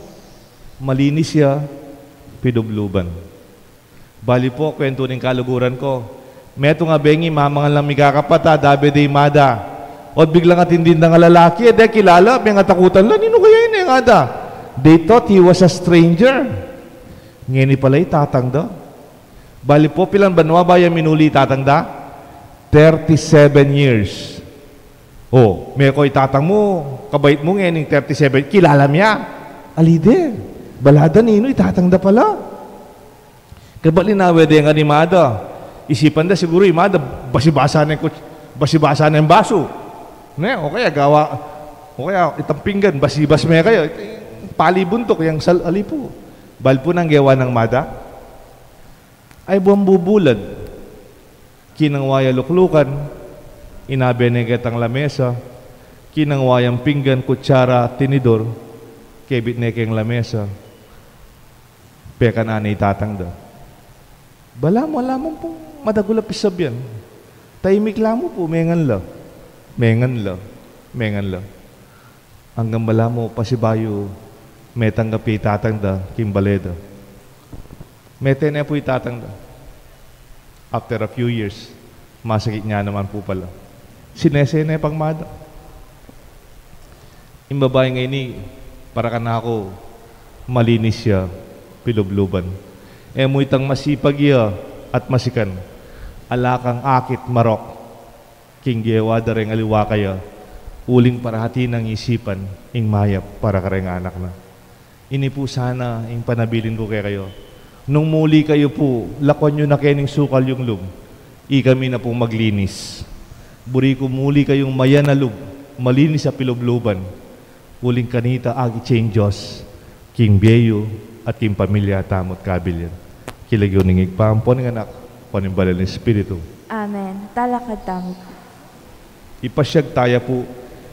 Malinis siya, pidubluban. Bali po, kwento ng kaluguran ko. Meto nga bengi, mamang lang migakapata, dabe de imada. O biglang atindin na nga lalaki, de kilala, may nga takutan lang, nino kaya yun nga da? They thought he was a stranger. Ngini pala'y tatang da. Bali po, pilang banwa ba yung minuli tatang da? 37 years. Oh, may ko'y tatang mo, kabait mo ngayon 37, kilala niya. Alide, balada nino, itatang da pala. Kabali na, wede nga ni Mada. Isipan da siguro, Mada, basibasa na yung baso. Ne, o kaya gawa, o kaya itang pinggan, basibas may kayo. Palibuntok, yung alipo. Balpo ng gawa ng Mada. Ay buwang bubulad. Kinangwaya luklukan, inabeneketang lamesa, kinangwayang pinggan, kutsara, tinidor, kebit nekeng lamesa, pekan anay tatang da. Balam, wala mo po, madagulapis sabyan. Tahimik lang mo po, mengan la. Hanggang bala mo, pasibayo, may tanggapi tatang da, kimbaleda. Mete na po itatang da. After a few years, masakit niya naman po pala. Sinese na pang Mada. Yung babae ngayon ni, para ka na ako, malinis siya, pilubluban. Mo itang masipag iya at masikan. Alakang akit marok, kinggewa da rin aliwa kaya, uling parahati ng isipan, ing mayap para ka rin anak na. Ini po sana, ing panabilin ko kayo. Nung muli kayo po, lakon nyo na kening sukal yung lub, ikami na pong maglinis. Buri ko muli kayong maya na lub, malinis sa pilubluban. Uling kanita agi changes, king beyo at king pamilya tamot kabilyan. Kilagyo ning igpampon ng anak, panimbalal ng Espiritu. Amen. Talakad tamo po. Ipasyag tayo po,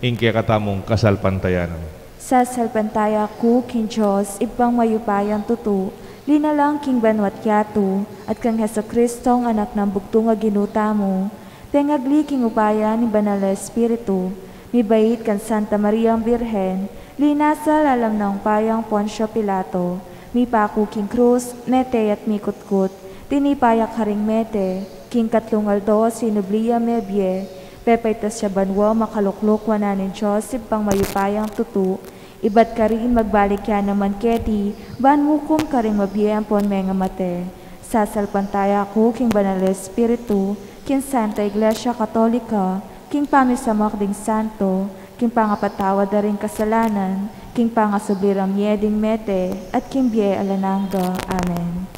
ing kaya katamong kasalpantayanan. Sa salpantaya ko, king Diyos, ibang mayupayang tutu, linalang king banwat yato, at kang Heso Kristong anak ng bugtong nga ginuta mo, tengagli king upaya ni Banal na Espiritu, mi bait kan Santa Maria ang Birhen, linasal alam ng payang Poncio Pilato, mi paku king krus, mete at mikutkut, tinipayak haring mete, king katlungaldo sinublia mebye, pepaitas siya banwa makaluklok wananin Diyos, ibang mayupayang tutu, ibat ka rin magbalik yan naman keti, ban mukum ka rin mabiyampon mga mate. Sasalpantaya ko, king Banal na Espiritu, king Santa Iglesia Katolika, king pamisamak ding santo, king pangapatawa da rin kasalanan, king pangasubliram yeding mete, at king biye alanangga. Amen.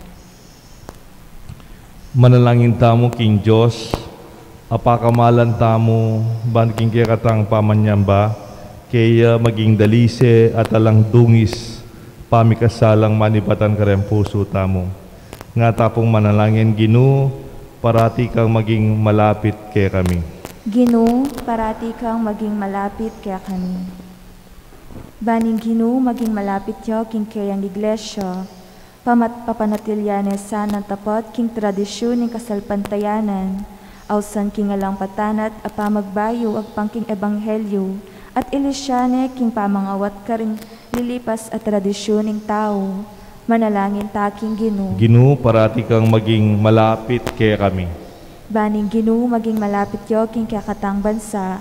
Manalangin tamo, King Diyos, apakamalan tamo, ban king kaya katang pamanyamba, kaya maging dalise at alang dungis, pamikasalang manibatan ka rin puso tamo. Nga tapong manalangin, Ginu, parati kang maging malapit kaya kami. Ginu, parati kang maging malapit kaya kami. Baning Ginu, maging malapit yo king kayang iglesia, papanatilyanes ng tapat king tradisyon ng kasalpantayanan, awsan king alang patanat apamagbayo ag pangking ebanghelyo, at ilisyane king pamangawat ka rin lilipas at tradisyon ng tao. Manalangin taking Ginu. Ginu, parati kang maging malapit kaya kami. Baning Ginu, maging malapit yo king kakatang bansa.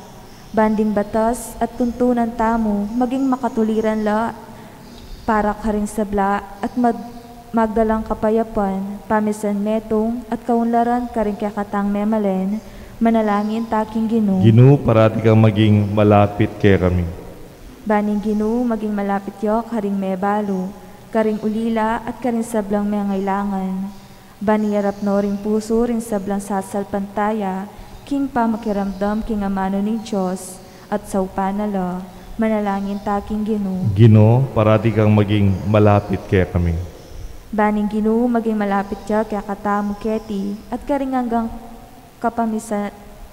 Banding batas at tuntunan tamo, maging makatuliran la. para ka ring sabla at magdalang kapayapan, pamisan metong at kaunlaran ka rin kakatang memalen, manalangin taking Ginoo. Ginoo, parati kang maging malapit kay kami. Baning Ginoo, maging malapit yo karing mebalo, karing ulila at karing sablang mangailangan. Baniyarap no ring puso ring sablang sasalpantaya, king pamakiramdam king amano ni Diyos, at saupanalo, manalangin taking Ginoo. Ginoo, parati kang maging malapit kay kami. Baning Ginoo, maging malapit yo kaya katamu keti, at karing hanggang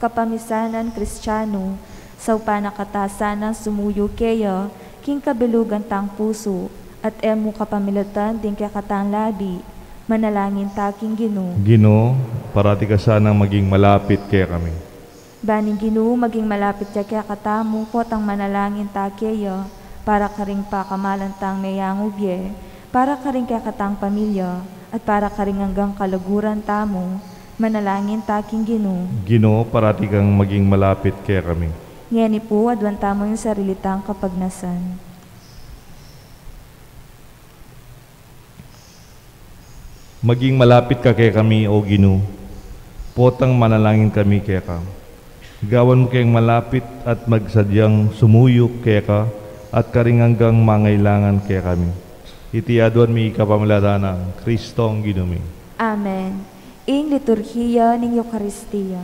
kapamisanan Kristiyano, saupanakatasan ng sumuyo kayo, king kabilugan tang puso, at emo kapamilatan din kaya katang labi, manalangin taking Ginoo. Ginoo, parati ka sanang maging malapit kay kami. Baning Ginoo, maging malapit ya kaya katamu ko tang manalangin ta kayo, para karing pakamalan tang mayangubye, para karing kaya katang pamilya, at para karing hanggang kalaguran tamo, manalangin taking Ginoo. Ginoo, parati kang maging malapit kay kami. Ngeni po, adwan tamo yung sarilitang kapagnasan. Maging malapit ka kay kami, O Ginoo. Potang manalangin kami kay ka. Gawan mo kayong malapit at magsadyang sumuyok kay ka at karing hanggang mangailangan kay kami. Itiadwan mi kapamilatan ng Kristong Ginoo. Amen. Ing liturhiya ng Eucharistia.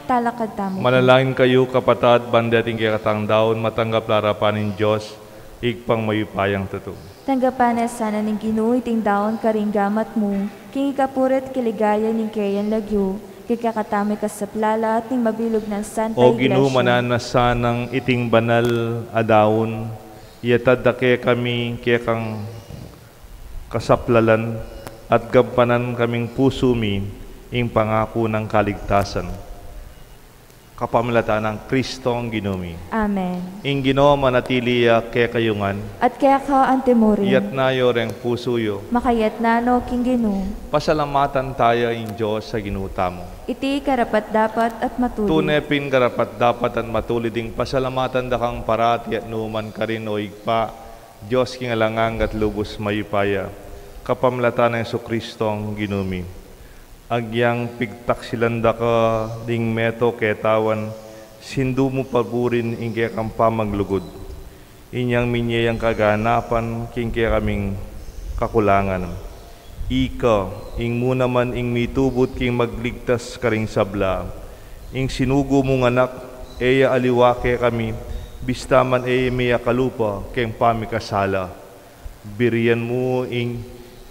Talakad tamo. Manalangin kayo, kapatad, bandating kay katang daon, matanggap larapanin Diyos, igpang mayupayang totoo. Tanggapan na sana ng Ginoo iting daon karing gamat mo, king ikapurit kiligaya ning kayan lagyo, kikakatami ka sa plala at ning mabilog ng Santa O Iglesia. Ginoo, mananasanang iting banal adaon, iatad da kay kami kay kang kasaplalan at gampanan kaming puso mi, ing pangako ng kaligtasan. Kapamilatan ng Kristong Ginoo. Amen. Ing Ginoo manatili kay kayungan, At kaya ka antemori, iyat nayo reng puso yo. makayat nano king Ginoo, Pasalamatan tayo in Diyos sa ginuta mo. iti karapat dapat at matuloy. Tunepin karapat dapat at matuliding pasalamatan da kang parati at numan ka rin o igpa, Diyos kingalangang at lubos mayupaya, kapamilatan ng Jesucristong Ginoo. Agyang pigtak silanda ka ding meto ketawan, sindu mo paburin ingke kang pamaglugod. Inyang minyayang kaganapan kingke kaming kakulangan. Ika, ing mo naman ing mitubot king magligtas karing sabla. Ing sinugo mong anak, eya aliwake kami, bistaman eya miya kalupa keng pamikasala. Biriyan mo ing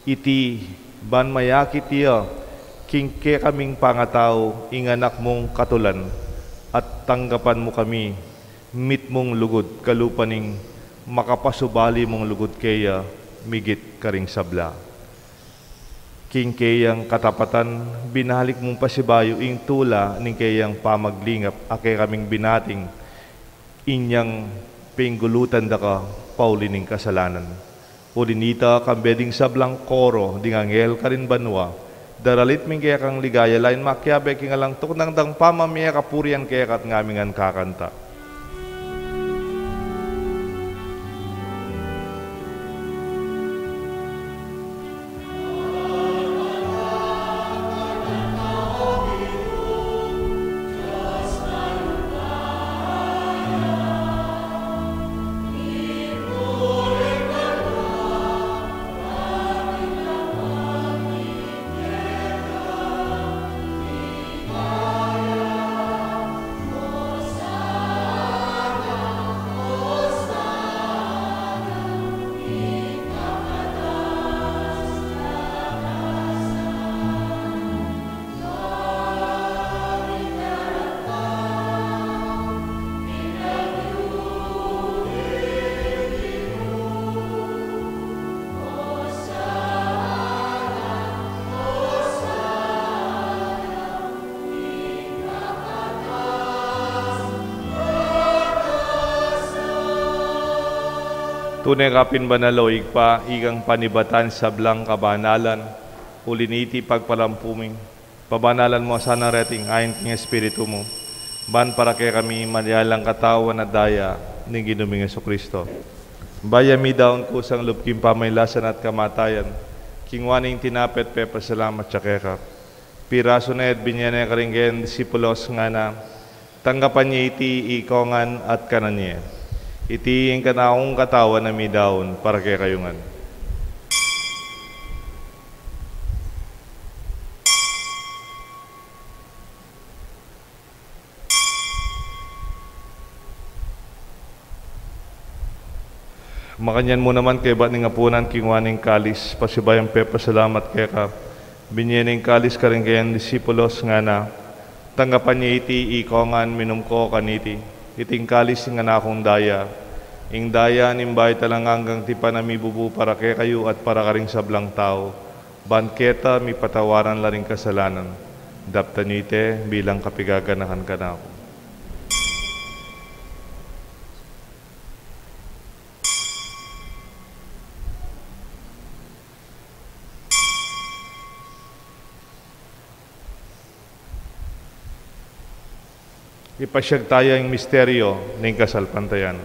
iti ban mayakit iya, kingke kaming pangataw, ing anak mong katulan, at tanggapan mo kami, mit mong lugod, kalupaning makapasubali mong lugod kaya, migit karing sabla. king kayang katapatan, binalik mong pasibayo ing tula ning kayang pamaglingap, ake kaming binating, inyang pinggulutan da ka, pauli ning kasalanan. Ulinita kambeding sablang koro, ding angel karin banwa, daralit ming kaya kang ligaya, lain makyabe kingalang tuknang dang pamamaya kapurian kaya kat ngamingan kakanta. Tunay kapin banaloig pa, igang panibatan sa blang kabanalan, uliniti pagpalampuming, pabanalan mo sana reting ayon king Espiritu mo, ban para kay kami manyalang katawan at daya ni Ginuming Jesucristo. Bayami daon ko sang lupking pamaylasan at kamatayan, kingwaning tinapet pepasalamat siya keka. Piraso na et binyana karinggen disipulos nga na, tanggapan niya iti ikongan at kananya. Iti yung kanaong katawan na may daon para kay kayungan. Makanyan mo naman kay ba't ng apunan kingwaning kalis, pasibayang pepasalamat kay ka. Binyaning kalis ka rin kayan disipulos nga na, tanggapan niya iti ikongan minum ko kaniti. Iting kalis nga na akong daya, ing daya nimbay talang hanggang tipa na mibubu para kay kayo at para karing sablang tao, banketa mi patawaran la ring kasalanan, daptanite bilang kapigaganahan ka na ako. Ipasyag tayo ang misteryo ng kasalpantayan.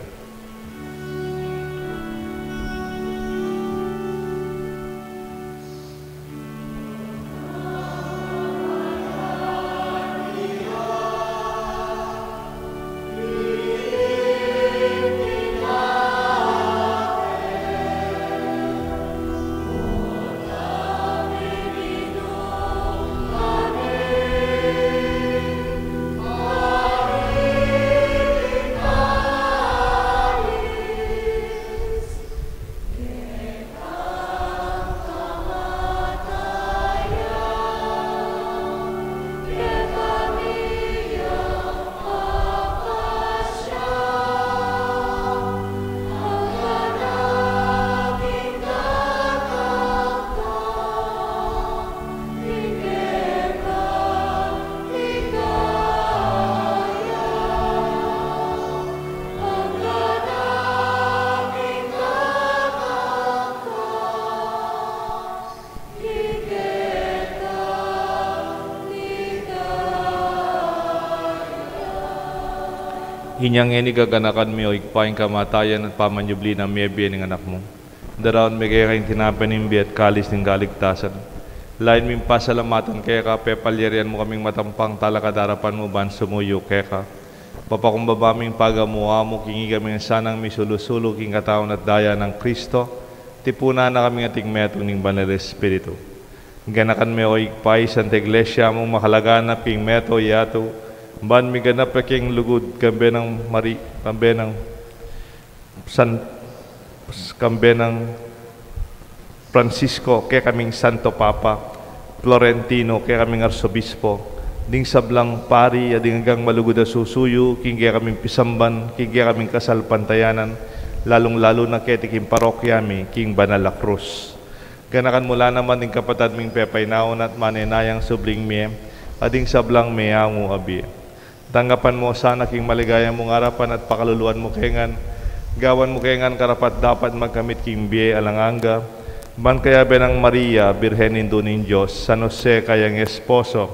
Inyang eni gaganakan mi o igpaing kamatayan at pamanyubli na miyebi ng anak mo. Daraon may kaya kayong tinapanimbi at kalis ng galigtasan. Lain min pasalamatan kaya ka, pepalyarian mo kaming matampang talakadarapan mo ban sumuyo kaya ka. Papakumbabaming pagamuha mo, kingi kami sanang misulusulo king katawan at daya ng Kristo, tipuna na kami ating metong ning Banal Espiritu. Ganakan mi o igpay Santa Iglesia mo makalaganap king meto yato, ban mi ganap king lugod kambe ng kambe ng Francisco kaya kaming Santo Papa Florentino kaya kaming Arsobispo ding sablang pari ading hanggang malugod na susuyo king kaya kaming pisamban king kaya kaming kasalpantayanan lalong lalo na kaya king parokya mi king Banal la Cruz Ganakan mula naman ng kapatad ming pepay naon at maninayang subling mi, ading sablang mi amu abi. Tanggapan mo sana king maligayang mong harapan at pakaluluan mo kengan, gawan mo kengan karapat dapat magkamit king biye alanganga, ban kaya benang Maria, Birhenin dunin Diyos, San Jose kayang esposo,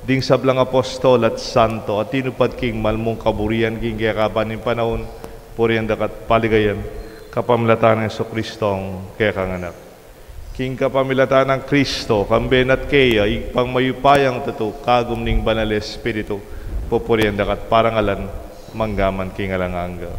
ding sablang apostol at santo, at tinupad king malmong kaburian king kaya kabanin panahon, puriyan dakat paligayan, kapamilatan ng Jesucristong kaya kanganak. King kapamilatan ng Kristo, kamben at kaya, ipang mayupayang tatu, kagum ning banal Espiritu, pupuriyan dakat parangalan, manggaman king alanganga.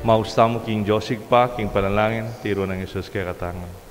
Mausta mo king Josig pa, king panalangin, tiro ng Isus kaya katangan.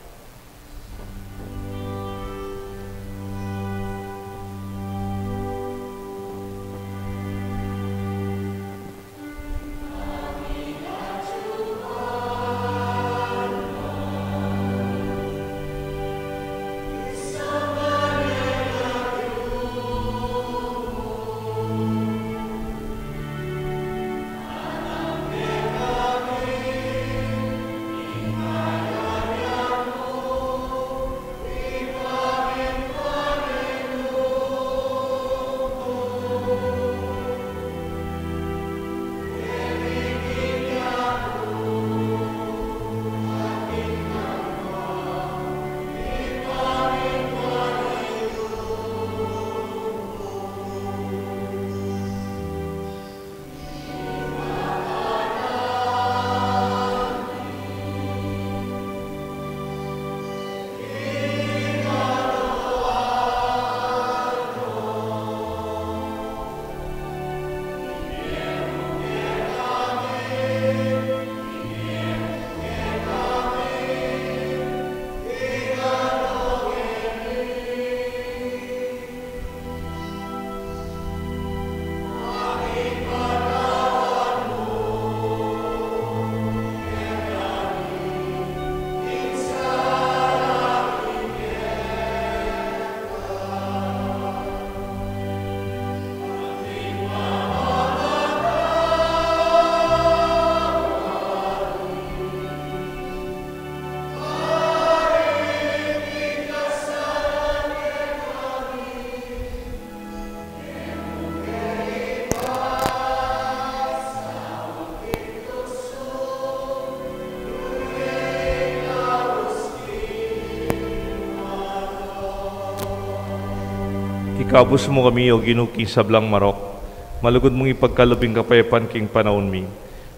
Ikabus mo kami o ginuking sablang marok, malugod mong ipagkaluping kapayapan king panahon mi.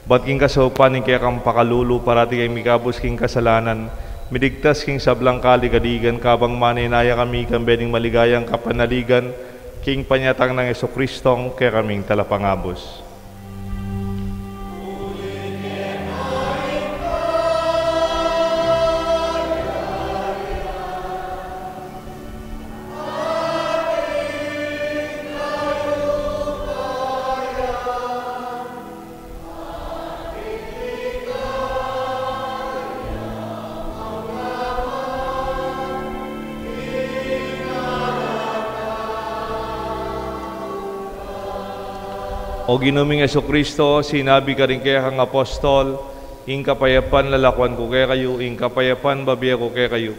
Ba't king kasaupanin kaya kang pakalulu, parati kay mikabus king kasalanan, midigtas king sablang kaligadigan, kabang maninaya kami kang bening maligayang kapanaligan, king panyatang ng Jesucristong kaya kaming talapangabos. O ginuming Jesucristo, sinabi ka rin kaya kang apostol, ing kapayapan lalakwan ko kaya kayo, ing kapayapan babiya ko kaya kayo.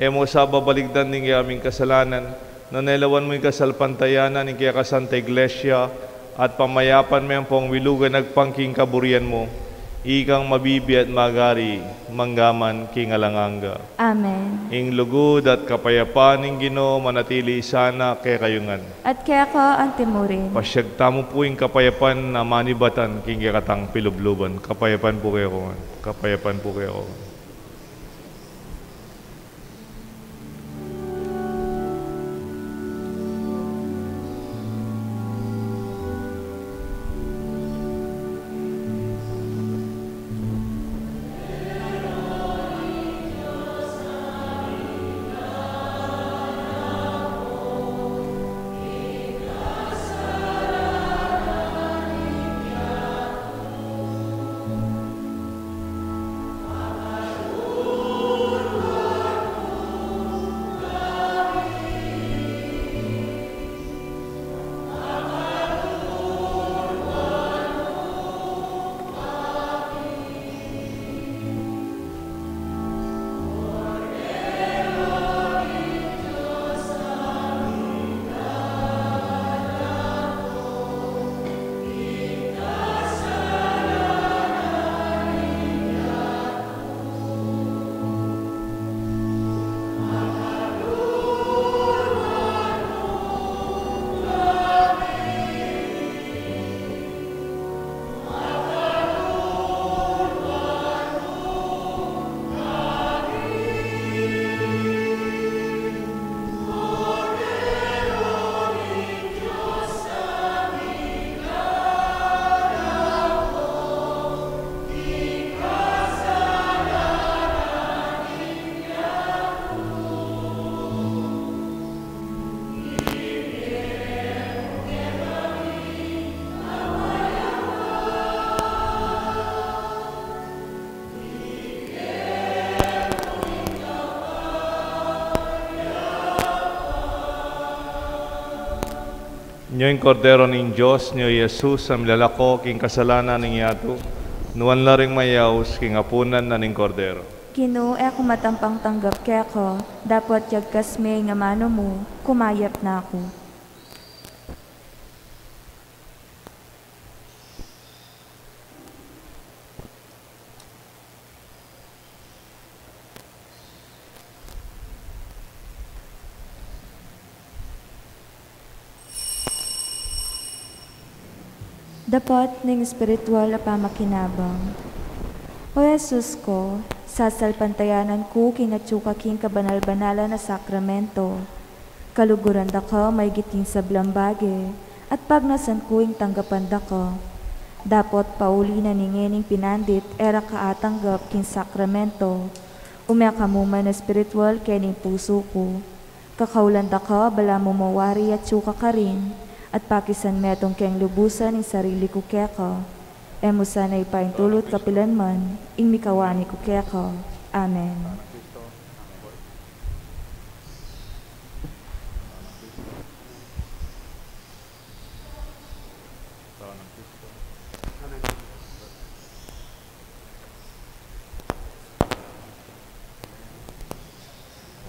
Emo sa babaligdan ning aming kasalanan, nanelawan mo yung kasalpantayanan, ing kaya ka Santa Iglesia, at pamayapan mo yung pong wilugan nagpangking kaburian mo, ikang mabibi at magari, manggaman king alanganga. Amen. Ing lugod at kapayapaan ing Ginoo manatili sana kay kayungan. At kaya ka ang timurin. Pasyagta mo po yung kapayapan na manibatan king katang pilubluban. Kapayapan po kayo kongan. Kapayapan po kayo kongan. Nyo yung kordero ng Diyos, nyo Jesus, sa milalako, king kasalanan ng yato, nuwan la ring mayaws, king apunan na ning kordero. Ginoo, ako matampang tanggap kaya ko, dapat yagkas may nga mano mo, kumayap na ako. Dapat ning espiritual na pamakinabang. O Jesus ko, sasalpantayanan ko kinatsuka king kabanal-banala na sakramento. Kaluguran da ka may giting sa blambage, at pagnasan ko ing tanggapan da ka. Dapat pauli na ningening pinandit era kaatanggap king sakramento. Umya ka mo man na espiritual kening puso ko. Kakaulan da ka bala mo mawari at tsuka ka rin, at pakisan metong keng lubusan ng sarili ko keka. Emo sana'y paintulot kapilan man, ing mikawani ko keka. Amen.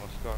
Oscar.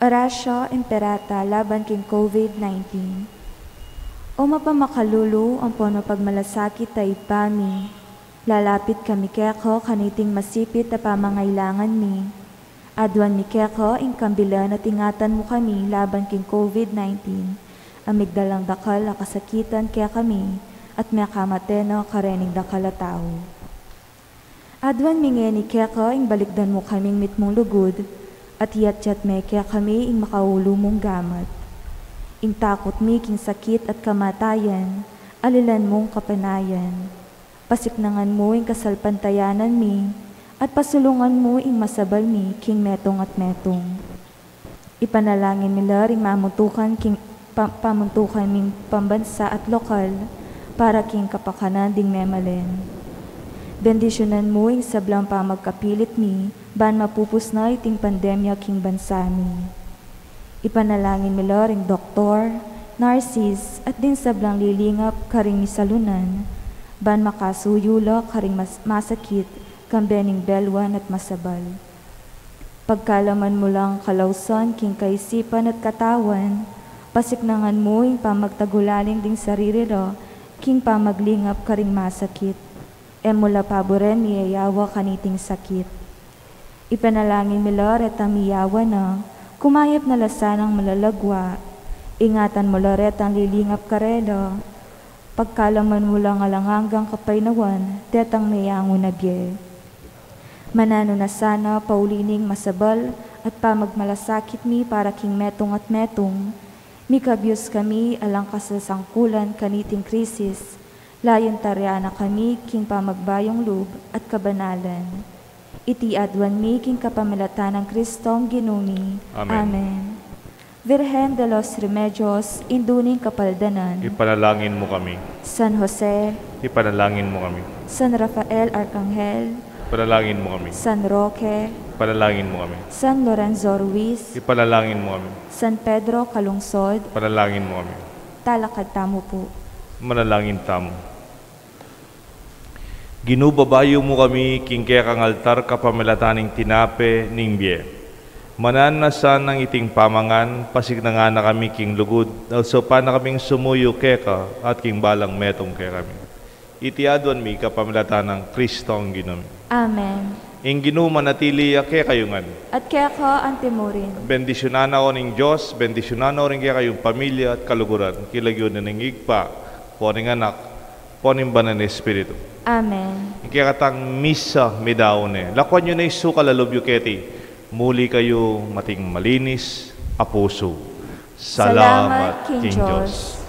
Oratio Imperata laban king COVID-19. O mapamakalulu ang pono pagmalasakit tayo pami. Lalapit kami keko kaniting masipit na pamangailangan mi. Adwan mi keko ing kambilan at ingatan mo kami laban king COVID-19. Amigdalang dakal na kasakitan kaya kami at may kamateno karening dakal na tao. Adwan mi ni keko ing balikdan mo kaming mitmong lugod at yat-yat me kaya kami ing makaulo mong gamat. Ing takot mi king sakit at kamatayan, alilan mong kapanayan. Pasiknangan mo ing kasalpantayanan mi, at pasulungan mo ing masabal mi king metong at metong. Ipanalangin nila ring mamuntukan king pamuntukan ming pambansa at lokal, para king kapakanan ding memalen. Bendisyonan mo ing sablang pamagkapilit mi, ban mapupus na iting pandemya king bansa mi. Ipanalangin nila ring doktor, narsis, at din sablang lilingap karing misalunan, ban makasuyulo karing masakit, kambening belwan at masabal. Pagkalaman mo lang kalawsan king kaisipan at katawan, pasiknangan mo ing pamagtagulaling ding sarili ro, king pamaglingap karing masakit. Mula paboren miyayawa kaniting sakit. Ipanalangin nila retang miyawa na, kumayap na lasanang malalagwa, ingatan mo retang lilingap karelo, pagkalaman mo lang alangangang kapainawan, detang mayango na biye. Manano na sana paulining masabal at pamagmalasakit mi para king metong at metong, mikabyos kami alang kasasangkulan kaniting krisis, layon taryana kami king pamagbayong loob at kabanalan. Iti adwan mi king kapamilatan ng Kristong Ginumi. Amen. Amen. Virgen de los Remedios, induning kapaldanan. Ipanalangin mo kami. San Jose, Ipanalangin mo kami. San Rafael Arcangel, Ipanalangin mo kami. San Roque, Ipanalangin mo kami. San Lorenzo Ruiz, Ipanalangin mo kami. San Pedro Calungsod, Ipanalangin mo kami. talakad tamo po. Manalangin tamo. Ginubabayo mo kami king kaya kang altar kapamilataning tinape ning biye. Mananasan ng iting pamangan, pasignanga na kami king lugod, also pa na kaming sumuyo keka at king balang metong kaya kami. Itiadwan mi kapamilatan ng Kristong Ginumi. Amen. Ing ginuman natili kaya kayungan. At kaya ka antimurin. Bendisyonan ako ning Diyos, bendisyonan ako rin kaya kayong pamilya at kaluguran, kilagyon na ning igpa, poning anak, poning banan na Espiritu. Amen. Kaya katang misa midaone. Lakwan nyo na isu kalalobyo keti. Muli kayo mating malinis, apuso. Salamat King Diyos.